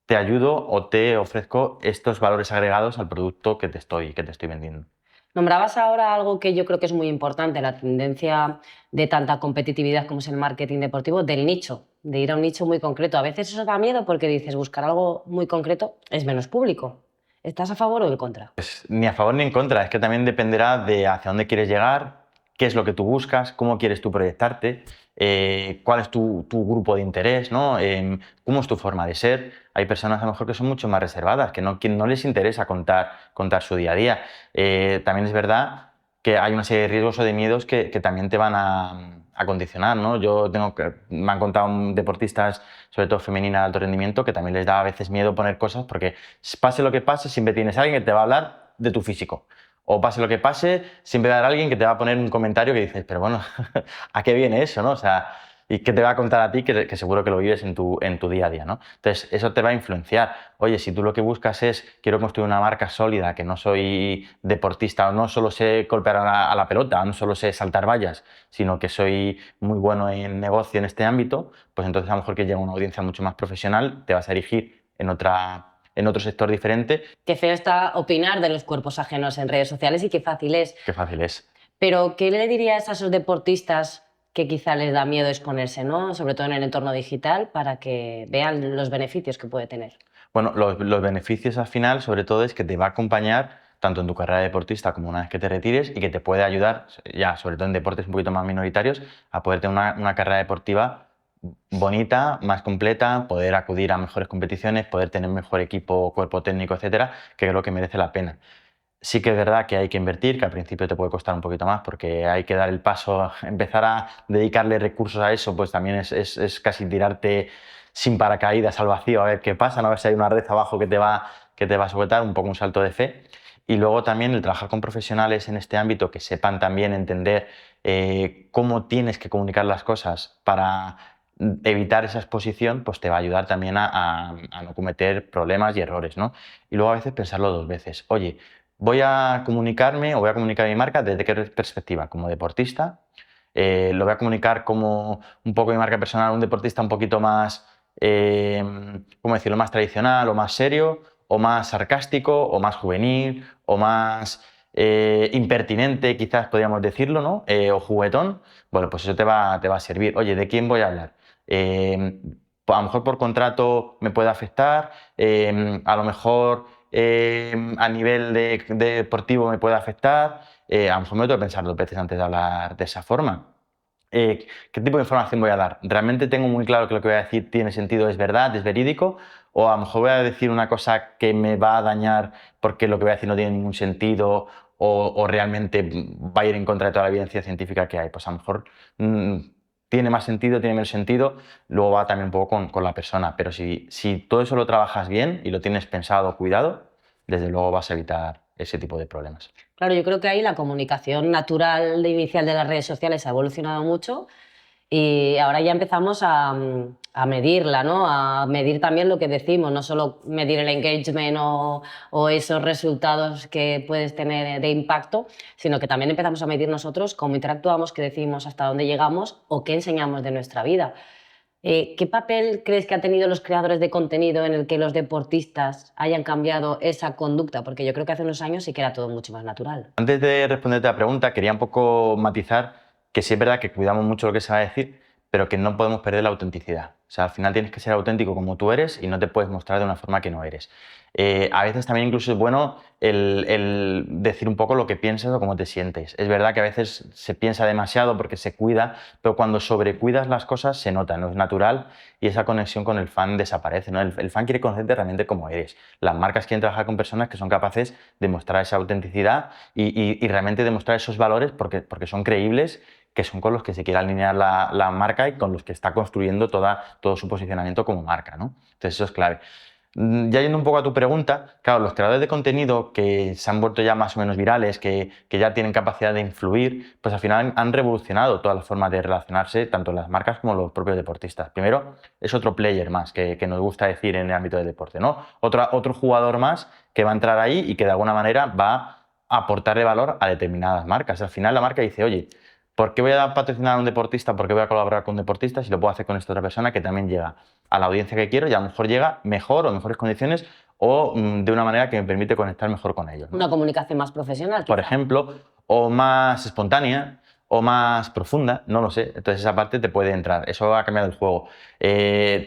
te ayudo o te ofrezco estos valores agregados al producto que te estoy vendiendo. Nombrabas ahora algo que yo creo que es muy importante, la tendencia de tanta competitividad como es el marketing deportivo, del nicho, de ir a un nicho muy concreto. A veces eso da miedo porque dices, buscar algo muy concreto es menos público. ¿Estás a favor o en contra? Pues ni a favor ni en contra, es que también dependerá de hacia dónde quieres llegar, qué es lo que tú buscas, cómo quieres tú proyectarte, cuál es tu grupo de interés, ¿no? Cómo es tu forma de ser. Hay personas a lo mejor que son mucho más reservadas, que no les interesa contar su día a día. También es verdad que hay una serie de riesgos o de miedos que también te van a condicionar, ¿no? Me han contado deportistas, sobre todo femeninas de alto rendimiento, que también les da a veces miedo poner cosas porque pase lo que pase, siempre tienes a alguien que te va a hablar de tu físico. O pase lo que pase, siempre va a haber alguien que te va a poner un comentario que dices, pero bueno, ¿a qué viene eso, no? O sea, ¿y qué te va a contar a ti que seguro que lo vives en tu día a día, ¿no? Entonces, eso te va a influenciar. Oye, si tú lo que buscas es, quiero construir una marca sólida, que no soy deportista o no solo sé golpear a la pelota, no solo sé saltar vallas, sino que soy muy bueno en negocio en este ámbito, pues entonces a lo mejor que llega una audiencia mucho más profesional, te vas a erigir en otro sector diferente. Qué feo está opinar de los cuerpos ajenos en redes sociales y qué fácil es. Qué fácil es. Pero, ¿qué le dirías a esos deportistas que quizá les da miedo exponerse, ¿no? Sobre todo en el entorno digital, para que vean los beneficios que puede tener? Bueno, los beneficios al final, sobre todo, es que te va a acompañar tanto en tu carrera de deportista como una vez que te retires y que te puede ayudar, ya sobre todo en deportes un poquito más minoritarios, a poder tener una carrera deportiva bonita, más completa, poder acudir a mejores competiciones, poder tener mejor equipo, cuerpo técnico, etcétera, que creo que merece la pena. Sí que es verdad que hay que invertir, que al principio te puede costar un poquito más porque hay que dar el paso, empezar a dedicarle recursos a eso, pues también es casi tirarte sin paracaídas al vacío a ver qué pasa, ¿no? A ver si hay una red abajo que te va a sujetar, un poco un salto de fe. Y luego también el trabajar con profesionales en este ámbito que sepan también entender cómo tienes que comunicar las cosas para evitar esa exposición, pues te va a ayudar también a no cometer problemas y errores, ¿no? Y luego a veces pensarlo dos veces. Oye, voy a comunicarme o voy a comunicar mi marca desde qué perspectiva, como deportista, lo voy a comunicar como un poco mi marca personal, un deportista un poquito más, ¿cómo decirlo?, más tradicional o más serio, o más sarcástico, o más juvenil, o más impertinente, quizás podríamos decirlo, ¿no? O juguetón. Bueno, pues eso te va a servir. Oye, ¿de quién voy a hablar? A lo mejor por contrato me puede afectar, a lo mejor a nivel de deportivo me puede afectar, a lo mejor me tengo que pensar dos veces antes de hablar de esa forma. ¿Qué tipo de información voy a dar? ¿Realmente tengo muy claro que lo que voy a decir tiene sentido, es verdad, es verídico? ¿O a lo mejor voy a decir una cosa que me va a dañar porque lo que voy a decir no tiene ningún sentido o realmente va a ir en contra de toda la evidencia científica que hay? Pues a lo mejor tiene más sentido, tiene menos sentido, luego va también un poco con la persona. Pero si todo eso lo trabajas bien y lo tienes pensado, cuidado, desde luego vas a evitar ese tipo de problemas. Claro, yo creo que ahí la comunicación natural inicial de las redes sociales ha evolucionado mucho y ahora ya empezamos a medirla, ¿no? A medir también lo que decimos, no solo medir el engagement o esos resultados que puedes tener de impacto, sino que también empezamos a medir nosotros cómo interactuamos, qué decimos, hasta dónde llegamos o qué enseñamos de nuestra vida. ¿Qué papel crees que han tenido los creadores de contenido en el que los deportistas hayan cambiado esa conducta? Porque yo creo que hace unos años sí que era todo mucho más natural. Antes de responderte a la pregunta, quería un poco matizar que sí es verdad que cuidamos mucho lo que se va a decir, pero que no podemos perder la autenticidad. O sea, al final tienes que ser auténtico como tú eres y no te puedes mostrar de una forma que no eres. A veces también incluso es bueno el decir un poco lo que piensas o cómo te sientes. Es verdad que a veces se piensa demasiado porque se cuida, pero cuando sobrecuidas las cosas se nota, no es natural y esa conexión con el fan desaparece, ¿no? El fan quiere conocerte realmente como eres. Las marcas quieren trabajar con personas que son capaces de mostrar esa autenticidad y realmente demostrar esos valores porque son creíbles, que son con los que se quiere alinear la marca y con los que está construyendo todo su posicionamiento como marca, ¿no? Entonces eso es clave. Ya yendo un poco a tu pregunta, claro, los creadores de contenido que se han vuelto ya más o menos virales, que ya tienen capacidad de influir, pues al final han revolucionado todas las formas de relacionarse, tanto las marcas como los propios deportistas. Primero, es otro player más, que nos gusta decir en el ámbito del deporte, ¿no? Otro jugador más que va a entrar ahí y que de alguna manera va a aportarle valor a determinadas marcas. Al final la marca dice, oye, ¿por qué voy a patrocinar a un deportista? ¿Por qué voy a colaborar con un deportista si lo puedo hacer con esta otra persona que también llega a la audiencia que quiero y a lo mejor llega mejor o en mejores condiciones o de una manera que me permite conectar mejor con ellos, ¿no? Una comunicación más profesional, Por quizá. ejemplo, o más espontánea o más profunda, no lo sé. Entonces esa parte te puede entrar. Eso ha cambiado el juego.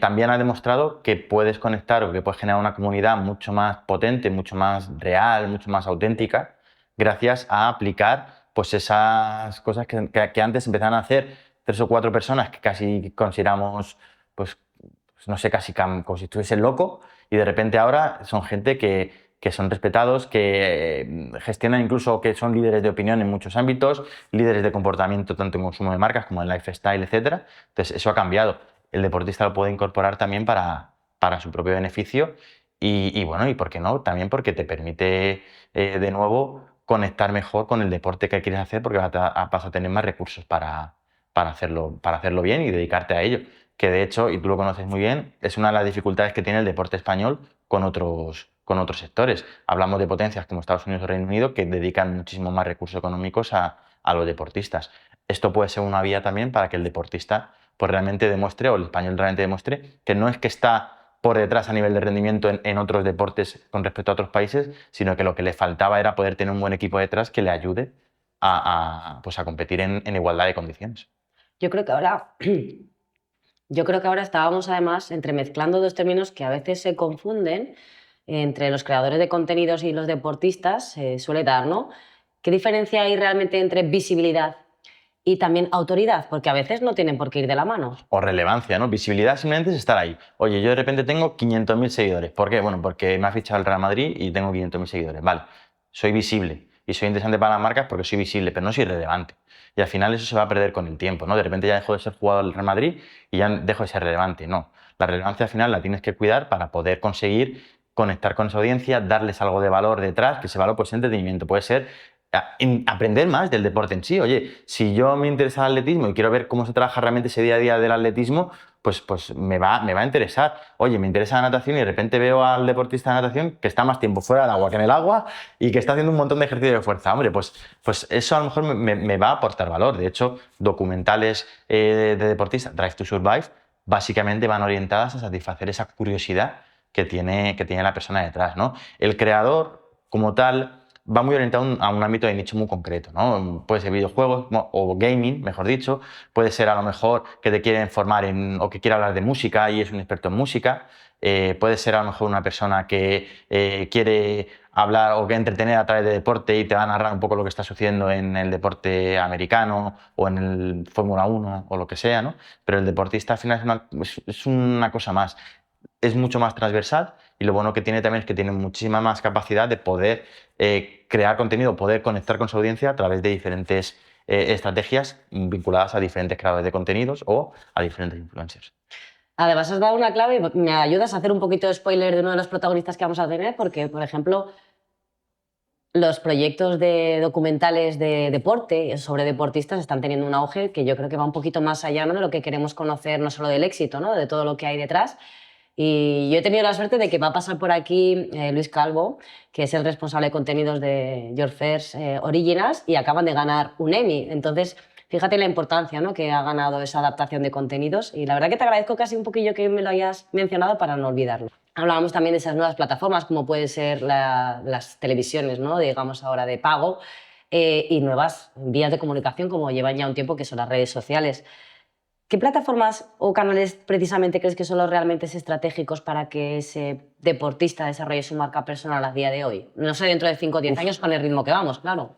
También ha demostrado que puedes conectar o que puedes generar una comunidad mucho más potente, mucho más real, mucho más auténtica, gracias a aplicar pues esas cosas que antes empezaban a hacer 3 o 4 personas que casi consideramos, pues no sé, casi como si estuviesen loco, y de repente ahora son gente que son respetados, que gestionan incluso, que son líderes de opinión en muchos ámbitos, líderes de comportamiento tanto en consumo de marcas como en lifestyle, etc. Entonces eso ha cambiado. El deportista lo puede incorporar también para su propio beneficio y bueno, y por qué no, también porque te permite de nuevo conectar mejor con el deporte que quieres hacer porque vas a tener más recursos para hacerlo bien y dedicarte a ello. Que de hecho, y tú lo conoces muy bien, es una de las dificultades que tiene el deporte español con otros sectores. Hablamos de potencias como Estados Unidos o Reino Unido que dedican muchísimo más recursos económicos a los deportistas. Esto puede ser una vía también para que el deportista pues, realmente demuestre, o el español realmente demuestre, que no es que está por detrás a nivel de rendimiento en otros deportes con respecto a otros países, sino que lo que le faltaba era poder tener un buen equipo detrás que le ayude pues a competir en igualdad de condiciones. Yo creo que ahora, yo creo que ahora estábamos además entremezclando dos términos que a veces se confunden entre los creadores de contenidos y los deportistas, se suele dar, ¿no? ¿Qué diferencia hay realmente entre visibilidad y también autoridad? Porque a veces no tienen por qué ir de la mano. O relevancia, ¿no? Visibilidad simplemente es estar ahí. Oye, yo de repente tengo 500.000 seguidores. ¿Por qué? Bueno, porque me ha fichado el Real Madrid y tengo 500.000 seguidores. Vale, soy visible y soy interesante para las marcas porque soy visible, pero no soy relevante. Y al final eso se va a perder con el tiempo, ¿no? De repente ya dejo de ser jugador del Real Madrid y ya dejo de ser relevante. No, la relevancia al final la tienes que cuidar para poder conseguir conectar con esa audiencia, darles algo de valor detrás, que ese valor puede ser entretenimiento, puede ser aprender más del deporte en sí. Oye, si yo me interesa el atletismo y quiero ver cómo se trabaja realmente ese día a día del atletismo, pues me va a interesar. Oye, me interesa la natación y de repente veo al deportista de natación que está más tiempo fuera del agua que en el agua y que está haciendo un montón de ejercicio de fuerza. Hombre, pues eso a lo mejor me va a aportar valor. De hecho, documentales de deportistas, Drive to Survive, básicamente van orientadas a satisfacer esa curiosidad que tiene la persona detrás, ¿no? El creador, como tal, va muy orientado a un ámbito de nicho muy concreto, ¿no? Puede ser videojuegos o gaming, mejor dicho, puede ser a lo mejor que te quieren formar o que quiere hablar de música y es un experto en música, puede ser a lo mejor una persona que quiere hablar o que entretener a través de deporte y te va a narrar un poco lo que está sucediendo en el deporte americano o en el Fórmula 1 o lo que sea, ¿no? Pero el deportista al final es una cosa más. Es mucho más transversal y lo bueno que tiene también es que tiene muchísima más capacidad de poder crear contenido, poder conectar con su audiencia a través de diferentes estrategias vinculadas a diferentes creadores de contenidos o a diferentes influencers. Además, has dado una clave y me ayudas a hacer un poquito de spoiler de uno de los protagonistas que vamos a tener, porque, por ejemplo, los proyectos de documentales de deporte sobre deportistas están teniendo un auge que yo creo que va un poquito más allá, ¿no?, de lo que queremos conocer, no solo del éxito, ¿no?, de todo lo que hay detrás. Y yo he tenido la suerte de que va a pasar por aquí Luis Calvo, que es el responsable de contenidos de Your First Originals, y acaban de ganar un Emmy. Entonces, fíjate la importancia, ¿no?, que ha ganado esa adaptación de contenidos. Y la verdad que te agradezco casi un poquillo que me lo hayas mencionado para no olvidarlo. Hablábamos también de esas nuevas plataformas, como pueden ser las televisiones, ¿no?, digamos ahora de pago, y nuevas vías de comunicación, como llevan ya un tiempo, que son las redes sociales. ¿Qué plataformas o canales precisamente crees que son los realmente estratégicos para que ese deportista desarrolle su marca personal a día de hoy? No sé, dentro de 5 o 10 años con el ritmo que vamos, claro.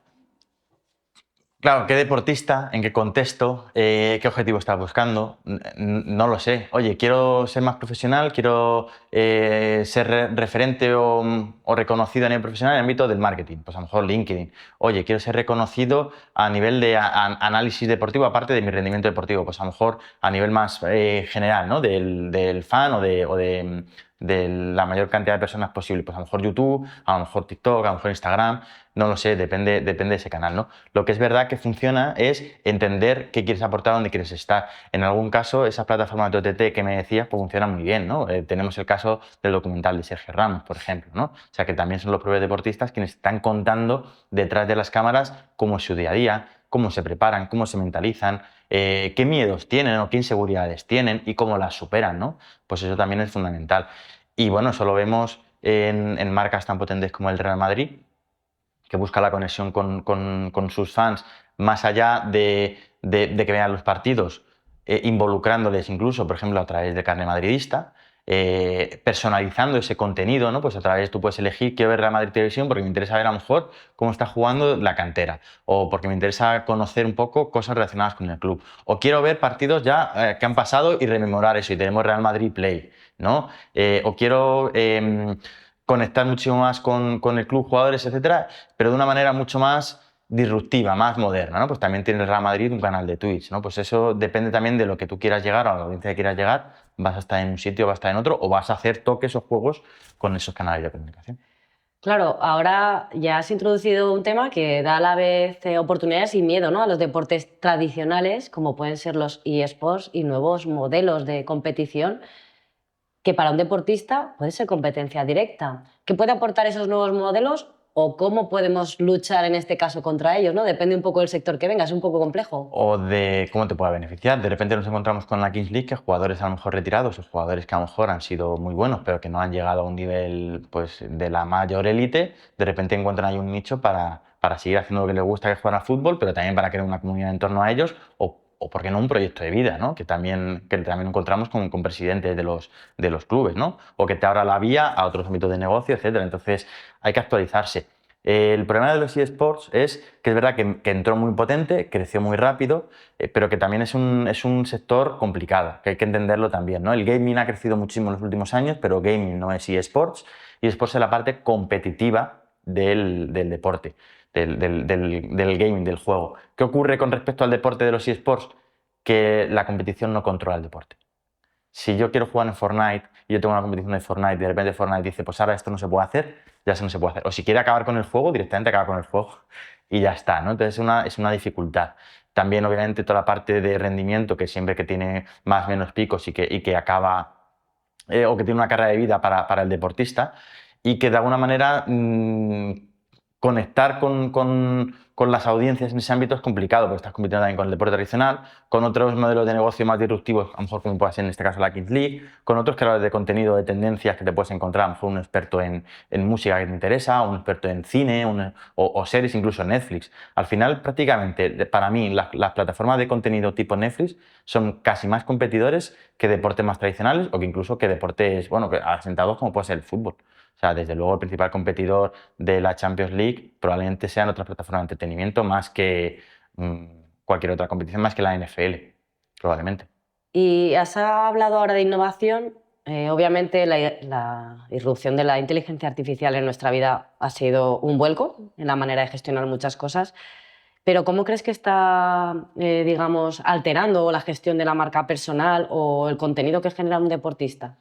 Claro, ¿qué deportista? ¿En qué contexto? ¿Qué objetivo estás buscando? No lo sé. Oye, quiero ser más profesional, quiero ser referente o reconocido a nivel profesional en el ámbito del marketing. Pues a lo mejor LinkedIn. Oye, quiero ser reconocido a nivel de análisis deportivo, aparte de mi rendimiento deportivo. Pues a lo mejor a nivel más general, ¿no? Del fan de la mayor cantidad de personas posible. Pues a lo mejor YouTube, a lo mejor TikTok, a lo mejor Instagram. No lo sé, depende de ese canal, ¿no? Lo que es verdad que funciona es entender qué quieres aportar, dónde quieres estar. En algún caso, esas plataformas de OTT que me decías, pues funcionan muy bien, ¿no? Tenemos el caso del documental de Sergio Ramos, por ejemplo, ¿no? O sea, que también son los propios deportistas quienes están contando detrás de las cámaras cómo es su día a día, cómo se preparan, cómo se mentalizan, qué miedos tienen o qué inseguridades tienen y cómo las superan, ¿no? Pues eso también es fundamental. Y bueno, eso lo vemos en marcas tan potentes como el Real Madrid, que busca la conexión con sus fans, más allá de que vean los partidos, involucrándoles incluso, por ejemplo, a través de carne madridista, personalizando ese contenido, ¿no? Pues a través tú puedes elegir, quiero ver Real Madrid Televisión porque me interesa ver a lo mejor cómo está jugando la cantera, o porque me interesa conocer un poco cosas relacionadas con el club, o quiero ver partidos ya que han pasado y rememorar eso, y tenemos Real Madrid Play, ¿no? O quiero conectar mucho más con el club, jugadores, etcétera, pero de una manera mucho más disruptiva, más moderna, ¿no? Pues también tiene el Real Madrid un canal de Twitch, ¿no? Pues eso depende también de lo que tú quieras llegar o a la audiencia que quieras llegar. Vas a estar en un sitio, vas a estar en otro, o vas a hacer toques o juegos con esos canales de comunicación. Claro, ahora ya has introducido un tema que da a la vez oportunidades y miedo, ¿no?, a los deportes tradicionales, como pueden ser los eSports y nuevos modelos de competición, que para un deportista puede ser competencia directa. ¿Qué puede aportar esos nuevos modelos o cómo podemos luchar en este caso contra ellos, ¿no? Depende un poco del sector que venga, es un poco complejo. O de cómo te pueda beneficiar. De repente nos encontramos con la Kings League, que jugadores a lo mejor retirados o jugadores que a lo mejor han sido muy buenos, pero que no han llegado a un nivel, pues, de la mayor élite, de repente encuentran ahí un nicho para seguir haciendo lo que les gusta, que es jugar al fútbol, pero también para crear una comunidad en torno a ellos, o por qué no un proyecto de vida, ¿no? Que también encontramos con presidentes de los clubes, ¿no? O que te abra la vía a otros ámbitos de negocio, etcétera. Entonces hay que actualizarse. El problema de los eSports es que es verdad que entró muy potente, creció muy rápido, pero que también es un sector complicado, que hay que entenderlo también, ¿no? El gaming ha crecido muchísimo en los últimos años, pero gaming no es eSports. eSports es la parte competitiva del deporte, del gaming, del juego. ¿Qué ocurre con respecto al deporte de los eSports? Que la competición no controla el deporte. Si yo quiero jugar en Fortnite y yo tengo una competición de Fortnite y de repente Fortnite dice, pues ahora esto no se puede hacer, ya se no se puede hacer. O si quiere acabar con el juego, directamente acaba con el juego y ya está, ¿no? Entonces es una dificultad. También, obviamente, toda la parte de rendimiento, que siempre que tiene más o menos picos y que acaba o que tiene una carrera de vida para el deportista y que de alguna manera conectar con las audiencias en ese ámbito es complicado, porque estás compitiendo también con el deporte tradicional, con otros modelos de negocio más disruptivos, a lo mejor como puede ser en este caso la Kings League, con otros creadores de contenido, de tendencias que te puedes encontrar, a lo mejor un experto en música que te interesa, un experto en cine o series, incluso en Netflix. Al final, prácticamente, para mí, las plataformas de contenido tipo Netflix son casi más competidores que deportes más tradicionales o que incluso que deportes, bueno, que asentados como puede ser el fútbol. O sea, desde luego el principal competidor de la Champions League probablemente sean otras plataformas de entretenimiento más que cualquier otra competición, más que la NFL, probablemente. Y has hablado ahora de innovación. Obviamente la irrupción de la inteligencia artificial en nuestra vida ha sido un vuelco en la manera de gestionar muchas cosas. Pero ¿cómo crees que está, digamos, alterando la gestión de la marca personal o el contenido que genera un deportista?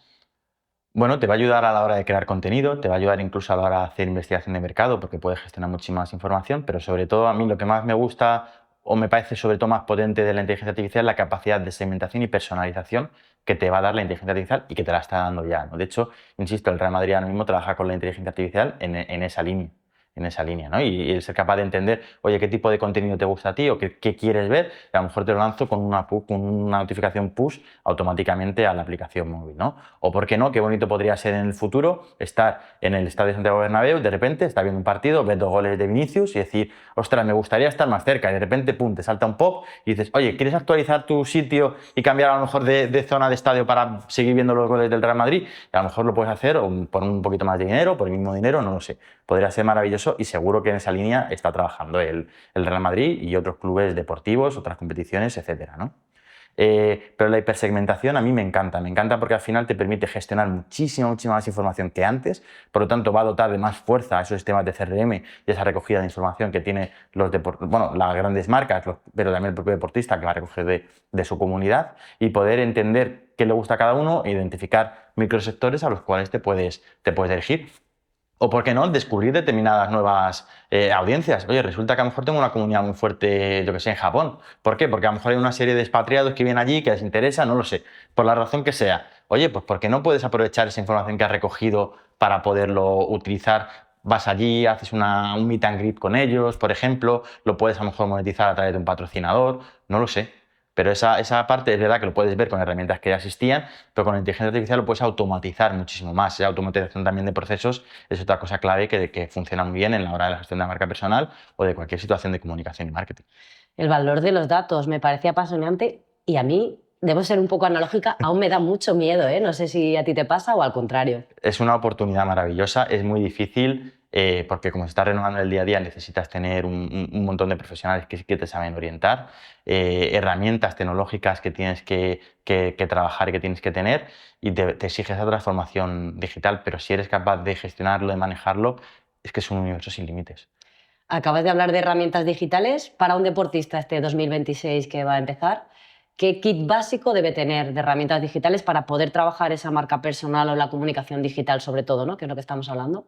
Bueno, te va a ayudar a la hora de crear contenido, te va a ayudar incluso a la hora de hacer investigación de mercado porque puedes gestionar muchísima más información, pero sobre todo a mí lo que más me gusta o me parece sobre todo más potente de la inteligencia artificial es la capacidad de segmentación y personalización que te va a dar la inteligencia artificial y que te la está dando ya, ¿no? De hecho, insisto, el Real Madrid ahora mismo trabaja con la inteligencia artificial en esa línea. En esa línea, ¿no? Y el ser capaz de entender, oye, qué tipo de contenido te gusta a ti o qué quieres ver, y a lo mejor te lo lanzo con con una notificación push automáticamente a la aplicación móvil, ¿no? O por qué no, qué bonito podría ser en el futuro estar en el Estadio Santiago Bernabéu, de repente está viendo un partido, ves 2 goles de Vinicius y decir, ostras, me gustaría estar más cerca, y de repente, pum, te salta un pop y dices, oye, ¿quieres actualizar tu sitio y cambiar a lo mejor de zona de estadio para seguir viendo los goles del Real Madrid? Y a lo mejor lo puedes hacer por un poquito más de dinero, por el mismo dinero, no lo sé. Podría ser maravilloso y seguro que en esa línea está trabajando el Real Madrid y otros clubes deportivos, otras competiciones, etcétera, ¿no? Pero la hipersegmentación a mí me encanta porque al final te permite gestionar muchísima más información que antes, por lo tanto va a dotar de más fuerza a esos sistemas de CRM y esa recogida de información que tiene las grandes marcas, pero también el propio deportista que va a recoger de su comunidad y poder entender qué le gusta a cada uno e identificar microsectores a los cuales te puedes dirigir. O, ¿por qué no?, descubrir determinadas nuevas audiencias. Oye, resulta que a lo mejor tengo una comunidad muy fuerte, yo que sé, en Japón. ¿Por qué? Porque a lo mejor hay una serie de expatriados que vienen allí, que les interesa, no lo sé, por la razón que sea. Oye, pues ¿por qué no puedes aprovechar esa información que has recogido para poderlo utilizar? Vas allí, haces un meet and greet con ellos, por ejemplo, lo puedes a lo mejor monetizar a través de un patrocinador, no lo sé. Pero esa parte es verdad que lo puedes ver con herramientas que ya existían, pero con la inteligencia artificial lo puedes automatizar muchísimo más. La automatización también de procesos es otra cosa clave que funciona muy bien en la hora de la gestión de la marca personal o de cualquier situación de comunicación y marketing. El valor de los datos me parece apasionante y a mí, debo ser un poco analógica, aún me da mucho miedo, ¿eh? No sé si a ti te pasa o al contrario. Es una oportunidad maravillosa, es muy difícil porque como se está renovando el día a día necesitas tener un montón de profesionales que te saben orientar, herramientas tecnológicas que tienes que trabajar y que tienes que tener y te exige esa transformación digital, pero si eres capaz de gestionarlo, de manejarlo, es que es un universo sin límites. Acabas de hablar de herramientas digitales para un deportista este 2026 que va a empezar. ¿Qué kit básico debe tener de herramientas digitales para poder trabajar esa marca personal o la comunicación digital sobre todo, ¿no? Que es lo que estamos hablando?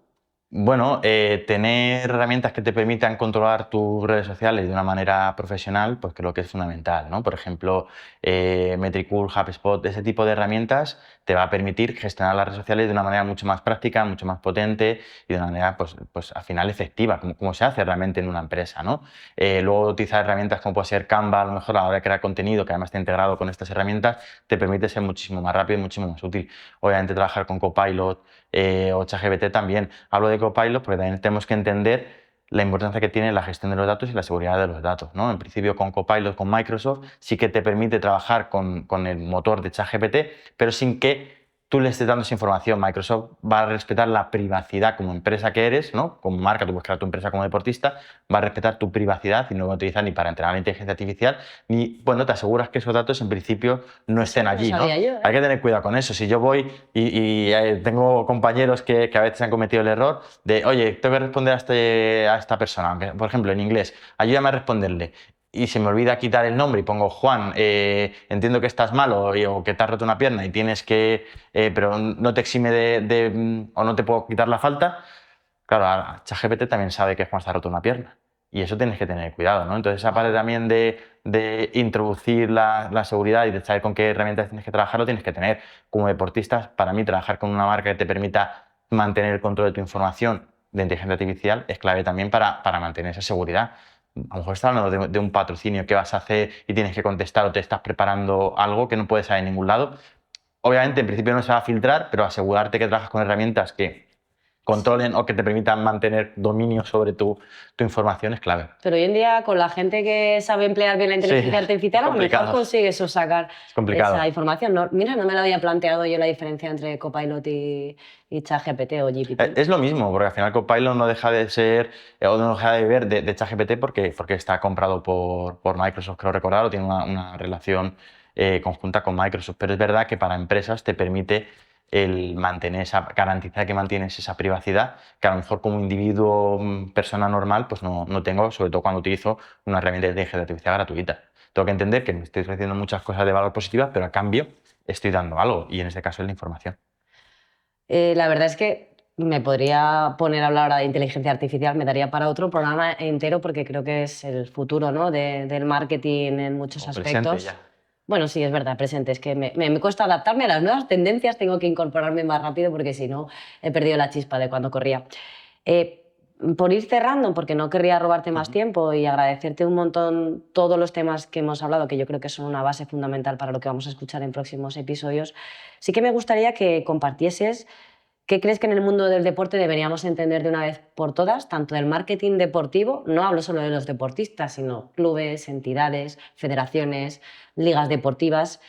Bueno, tener herramientas que te permitan controlar tus redes sociales de una manera profesional, pues creo que es fundamental, ¿no? Por ejemplo, Metricool, HubSpot, ese tipo de herramientas te va a permitir gestionar las redes sociales de una manera mucho más práctica, mucho más potente y de una manera, pues al final efectiva, como se hace realmente en una empresa, ¿no? Luego utilizar herramientas como puede ser Canva, a lo mejor a la hora de crear contenido, que además está integrado con estas herramientas, te permite ser muchísimo más rápido y muchísimo más útil. Obviamente trabajar con Copilot, o ChatGPT también. Hablo de Copilot porque también tenemos que entender la importancia que tiene la gestión de los datos y la seguridad de los datos, ¿no? En principio, con Copilot, con Microsoft, sí que te permite trabajar con el motor de ChatGPT, pero sin que tú le estés dando esa información. Microsoft va a respetar la privacidad como empresa que eres, ¿no? Como marca, tú puedes crear tu empresa como deportista, va a respetar tu privacidad y no va a utilizar ni para entrenar la inteligencia artificial, ni, bueno, te aseguras que esos datos en principio no estén allí, ¿no? Sabía yo, ¿eh? Hay que tener cuidado con eso. Si yo voy y tengo compañeros que a veces han cometido el error de, oye, tengo que responder a esta persona, aunque, por ejemplo, en inglés, ayúdame a responderle. Y se me olvida quitar el nombre y pongo Juan, entiendo que estás malo o que te has roto una pierna y tienes que, pero no te exime o no te puedo quitar la falta. Claro, ChatGPT también sabe que Juan se ha roto una pierna y eso tienes que tener cuidado, ¿no? Entonces esa parte también de introducir la seguridad y de saber con qué herramientas tienes que trabajar lo tienes que tener. Como deportistas, para mí trabajar con una marca que te permita mantener el control de tu información de inteligencia artificial es clave también para mantener esa seguridad. A lo mejor estás hablando de un patrocinio que vas a hacer y tienes que contestar o te estás preparando algo que no puedes saber en ningún lado. Obviamente, en principio no se va a filtrar, pero asegurarte que trabajas con herramientas que controlen o que te permitan mantener dominio sobre tu información es clave. Pero hoy en día, con la gente que sabe emplear bien la inteligencia artificial, a lo mejor consigues sacar esa información. No, mira, no me lo había planteado yo la diferencia entre Copilot y ChatGPT o GPT. Es lo mismo, porque al final Copilot no deja de ser, o no deja de ver de ChatGPT porque está comprado por Microsoft, creo recordar, o tiene una relación conjunta con Microsoft. Pero es verdad que para empresas te permite el garantizar que mantienes esa privacidad, que a lo mejor como individuo, persona normal, pues no tengo, sobre todo cuando utilizo una herramienta de inteligencia artificial gratuita. Tengo que entender que me estoy ofreciendo muchas cosas de valor positivas, pero a cambio estoy dando algo, y en este caso es la información. La verdad es que me podría poner a hablar ahora de inteligencia artificial, me daría para otro programa entero porque creo que es el futuro, ¿no? del marketing en muchos O presente aspectos. ya. Bueno, sí, es verdad, presente. Es que me cuesta adaptarme a las nuevas tendencias, tengo que incorporarme más rápido porque si no he perdido la chispa de cuando corría. Eh, por ir cerrando, porque no querría robarte más tiempo y agradecerte un montón todos los temas que hemos hablado, que yo creo que son una base fundamental para lo que vamos a escuchar en próximos episodios, sí que me gustaría que compartieses qué crees que en el mundo del deporte deberíamos entender de una vez por todas, tanto del marketing deportivo, no hablo solo de los deportistas, sino clubes, entidades, federaciones, ligas deportivas,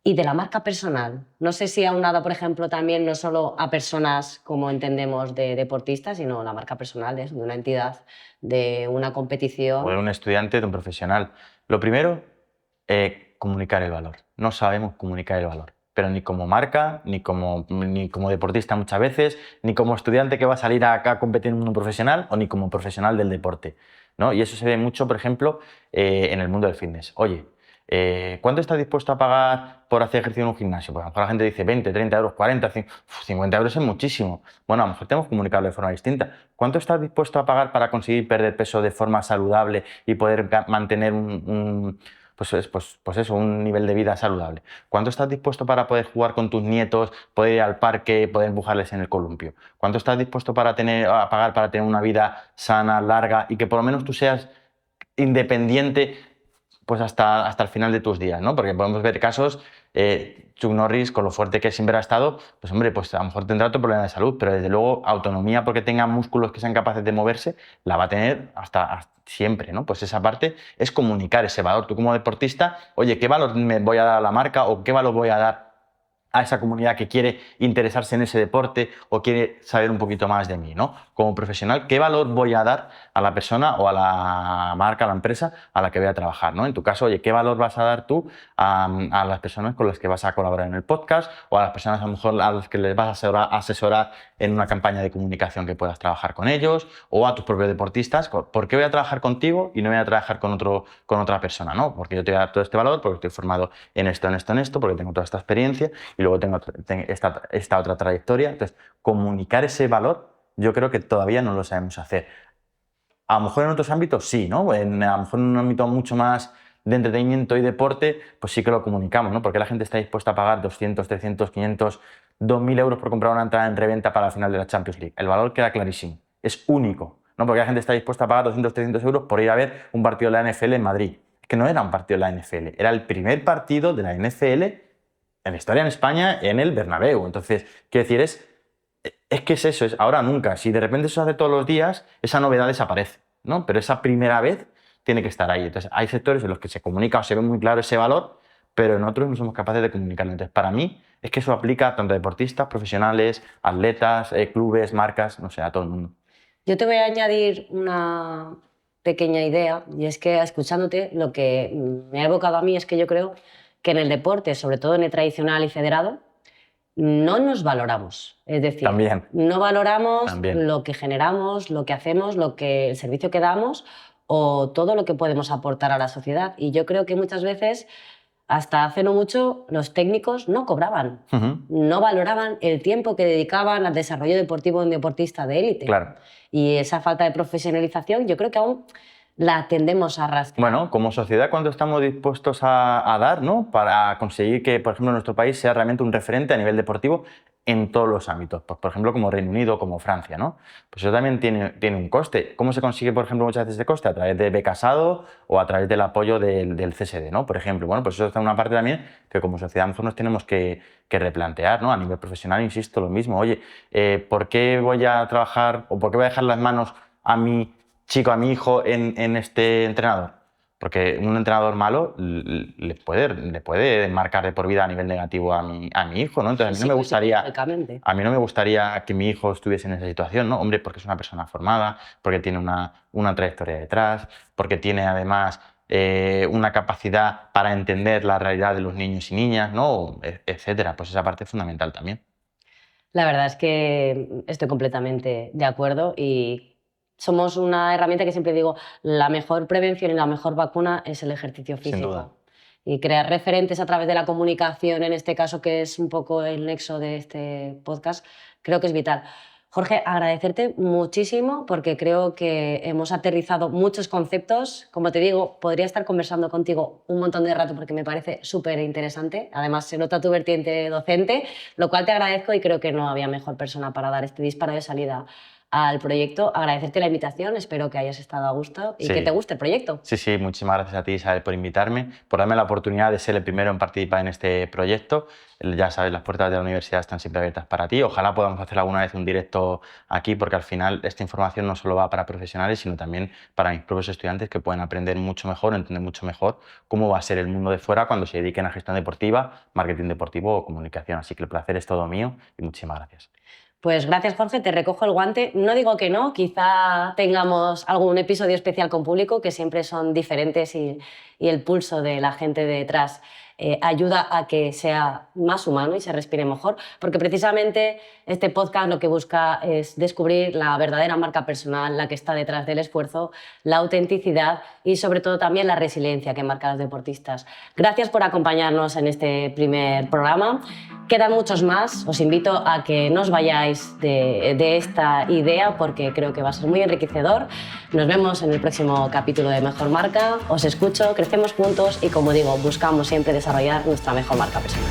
y de la marca personal. No sé si aunado, por ejemplo, también no solo a personas como entendemos de deportistas, sino la marca personal de una entidad, de una O de competición. un estudiante, de un profesional. Lo primero, comunicar el valor. No sabemos comunicar el valor, pero ni como marca, ni como deportista muchas veces, ni como estudiante que va a salir acá a competir en un mundo profesional, o ni como profesional del deporte, ¿no? Y eso se ve mucho, por ejemplo, en el mundo del fitness. Oye, ¿cuánto estás dispuesto a pagar por hacer ejercicio en un gimnasio? Pues a lo mejor la gente dice 20, 30 euros, 40, 50 euros es muchísimo. Bueno, a lo mejor tenemos que comunicarlo de forma distinta. ¿Cuánto estás dispuesto a pagar para conseguir perder peso de forma saludable y poder mantener pues eso, un nivel de vida saludable? ¿Cuánto estás dispuesto para poder jugar con tus nietos, poder ir al parque, poder empujarles en el columpio? ¿Cuánto estás dispuesto a pagar para tener una vida sana, larga y que por lo menos tú seas independiente pues hasta el final de tus días, ¿no? Porque podemos ver casos, Chuck Norris, con lo fuerte que siempre ha estado, pues hombre, pues a lo mejor tendrá otro problema de salud, pero desde luego autonomía porque tenga músculos que sean capaces de moverse, la va a tener hasta siempre, ¿no? Pues esa parte es comunicar ese valor. Tú como deportista, oye, ¿qué valor me voy a dar a la marca o qué valor voy a dar a esa comunidad que quiere interesarse en ese deporte o quiere saber un poquito más de mí, ¿no? Como profesional, ¿qué valor voy a dar a la persona o a la marca, a la empresa a la que voy a trabajar, ¿no? En tu caso, oye, ¿qué valor vas a dar tú a las personas con las que vas a colaborar en el podcast o a las personas a lo mejor a las que les vas a asesorar en una campaña de comunicación que puedas trabajar con ellos o a tus propios deportistas? ¿Por qué voy a trabajar contigo y no voy a trabajar con otra persona, ¿no? Porque yo te voy a dar todo este valor, porque estoy formado en esto, porque tengo toda esta experiencia y luego tengo esta otra trayectoria. Entonces, comunicar ese valor yo creo que todavía no lo sabemos hacer. A lo mejor en otros ámbitos sí, ¿no? A lo mejor en un ámbito mucho más de entretenimiento y deporte, pues sí que lo comunicamos, ¿no? Porque la gente está dispuesta a pagar 200, 300, 500, 2.000 euros por comprar una entrada en reventa para la final de la Champions League. El valor queda clarísimo, es único, ¿no? Porque la gente está dispuesta a pagar 200, 300 euros por ir a ver un partido de la NFL en Madrid. Es que no era un partido de la NFL, era el primer partido de la NFL en la historia en España en el Bernabéu. Entonces, quiero decir, es que es eso, es ahora o nunca. Si de repente eso se hace todos los días, esa novedad desaparece, ¿no? Pero esa primera vez tiene que estar ahí. Entonces, hay sectores en los que se comunica o se ve muy claro ese valor, pero en otros no somos capaces de comunicarlo. Entonces, para mí, es que eso aplica tanto a deportistas, profesionales, atletas, clubes, marcas, no sé, a todo el mundo. Yo te voy a añadir una pequeña idea, y es que escuchándote lo que me ha evocado a mí es que yo creo que en el deporte, sobre todo en el tradicional y federado, no nos valoramos. Es decir, También. no valoramos También. lo que generamos, lo que hacemos, el servicio que damos o todo lo que podemos aportar a la sociedad. Y yo creo que muchas veces, hasta hace no mucho, los técnicos no cobraban, no valoraban el tiempo que dedicaban al desarrollo deportivo de un deportista de élite. Claro. Y esa falta de profesionalización yo creo que aún la tendemos a arrastrar. Bueno, como sociedad, ¿cuánto estamos dispuestos a dar, ¿no? Para conseguir que, por ejemplo, nuestro país sea realmente un referente a nivel deportivo en todos los ámbitos? Pues, por ejemplo, como Reino Unido, como Francia, ¿no? Pues eso también tiene un coste. ¿Cómo se consigue, por ejemplo, muchas veces ese coste? A través de becasado o a través del apoyo del CSD, ¿no? Por ejemplo, bueno, pues eso está en una parte también que como sociedad a lo mejor nos tenemos que replantear, ¿no? A nivel profesional, insisto, lo mismo. Oye, ¿por qué voy a trabajar o por qué voy a dejar las manos a mi hijo en este entrenador? Porque un entrenador malo le puede marcar de por vida a nivel negativo a mi hijo, ¿no? Entonces, a mí no me gustaría que mi hijo estuviese en esa situación, ¿no? Hombre, porque es una persona formada, porque tiene una trayectoria detrás, porque tiene además una capacidad para entender la realidad de los niños y niñas, ¿no? Etcétera. Pues esa parte es fundamental también. La verdad es que estoy completamente de acuerdo y somos una herramienta que siempre digo, la mejor prevención y la mejor vacuna es el ejercicio físico. Sin duda. Y crear referentes a través de la comunicación, en este caso, que es un poco el nexo de este podcast, creo que es vital. Jorge, agradecerte muchísimo porque creo que hemos aterrizado muchos conceptos. Como te digo, podría estar conversando contigo un montón de rato porque me parece súper interesante. Además, se nota tu vertiente docente, lo cual te agradezco y creo que no había mejor persona para dar este disparo de salida al proyecto. Agradecerte la invitación, espero que hayas estado a gusto y Sí. que te guste el proyecto. Sí, muchísimas gracias a ti, Isabel, por invitarme, por darme la oportunidad de ser el primero en participar en este proyecto. Ya sabes, las puertas de la universidad están siempre abiertas para ti. Ojalá podamos hacer alguna vez un directo aquí, porque al final esta información no solo va para profesionales, sino también para mis propios estudiantes que pueden aprender mucho mejor, entender mucho mejor cómo va a ser el mundo de fuera cuando se dediquen a gestión deportiva, marketing deportivo o comunicación. Así que el placer es todo mío y muchísimas gracias. Pues gracias, Jorge, te recojo el guante. No digo que no, quizá tengamos algún episodio especial con público, que siempre son diferentes y el pulso de la gente de detrás ayuda a que sea más humano y se respire mejor, porque precisamente este podcast lo que busca es descubrir la verdadera marca personal, la que está detrás del esfuerzo, la autenticidad y sobre todo también la resiliencia que marca a los deportistas. Gracias por acompañarnos en este primer programa. Quedan muchos más, os invito a que no os vayáis de esta idea porque creo que va a ser muy enriquecedor. Nos vemos en el próximo capítulo de Mejor Marca, os escucho, crecemos juntos y como digo, buscamos siempre desarrollar nuestra mejor marca personal.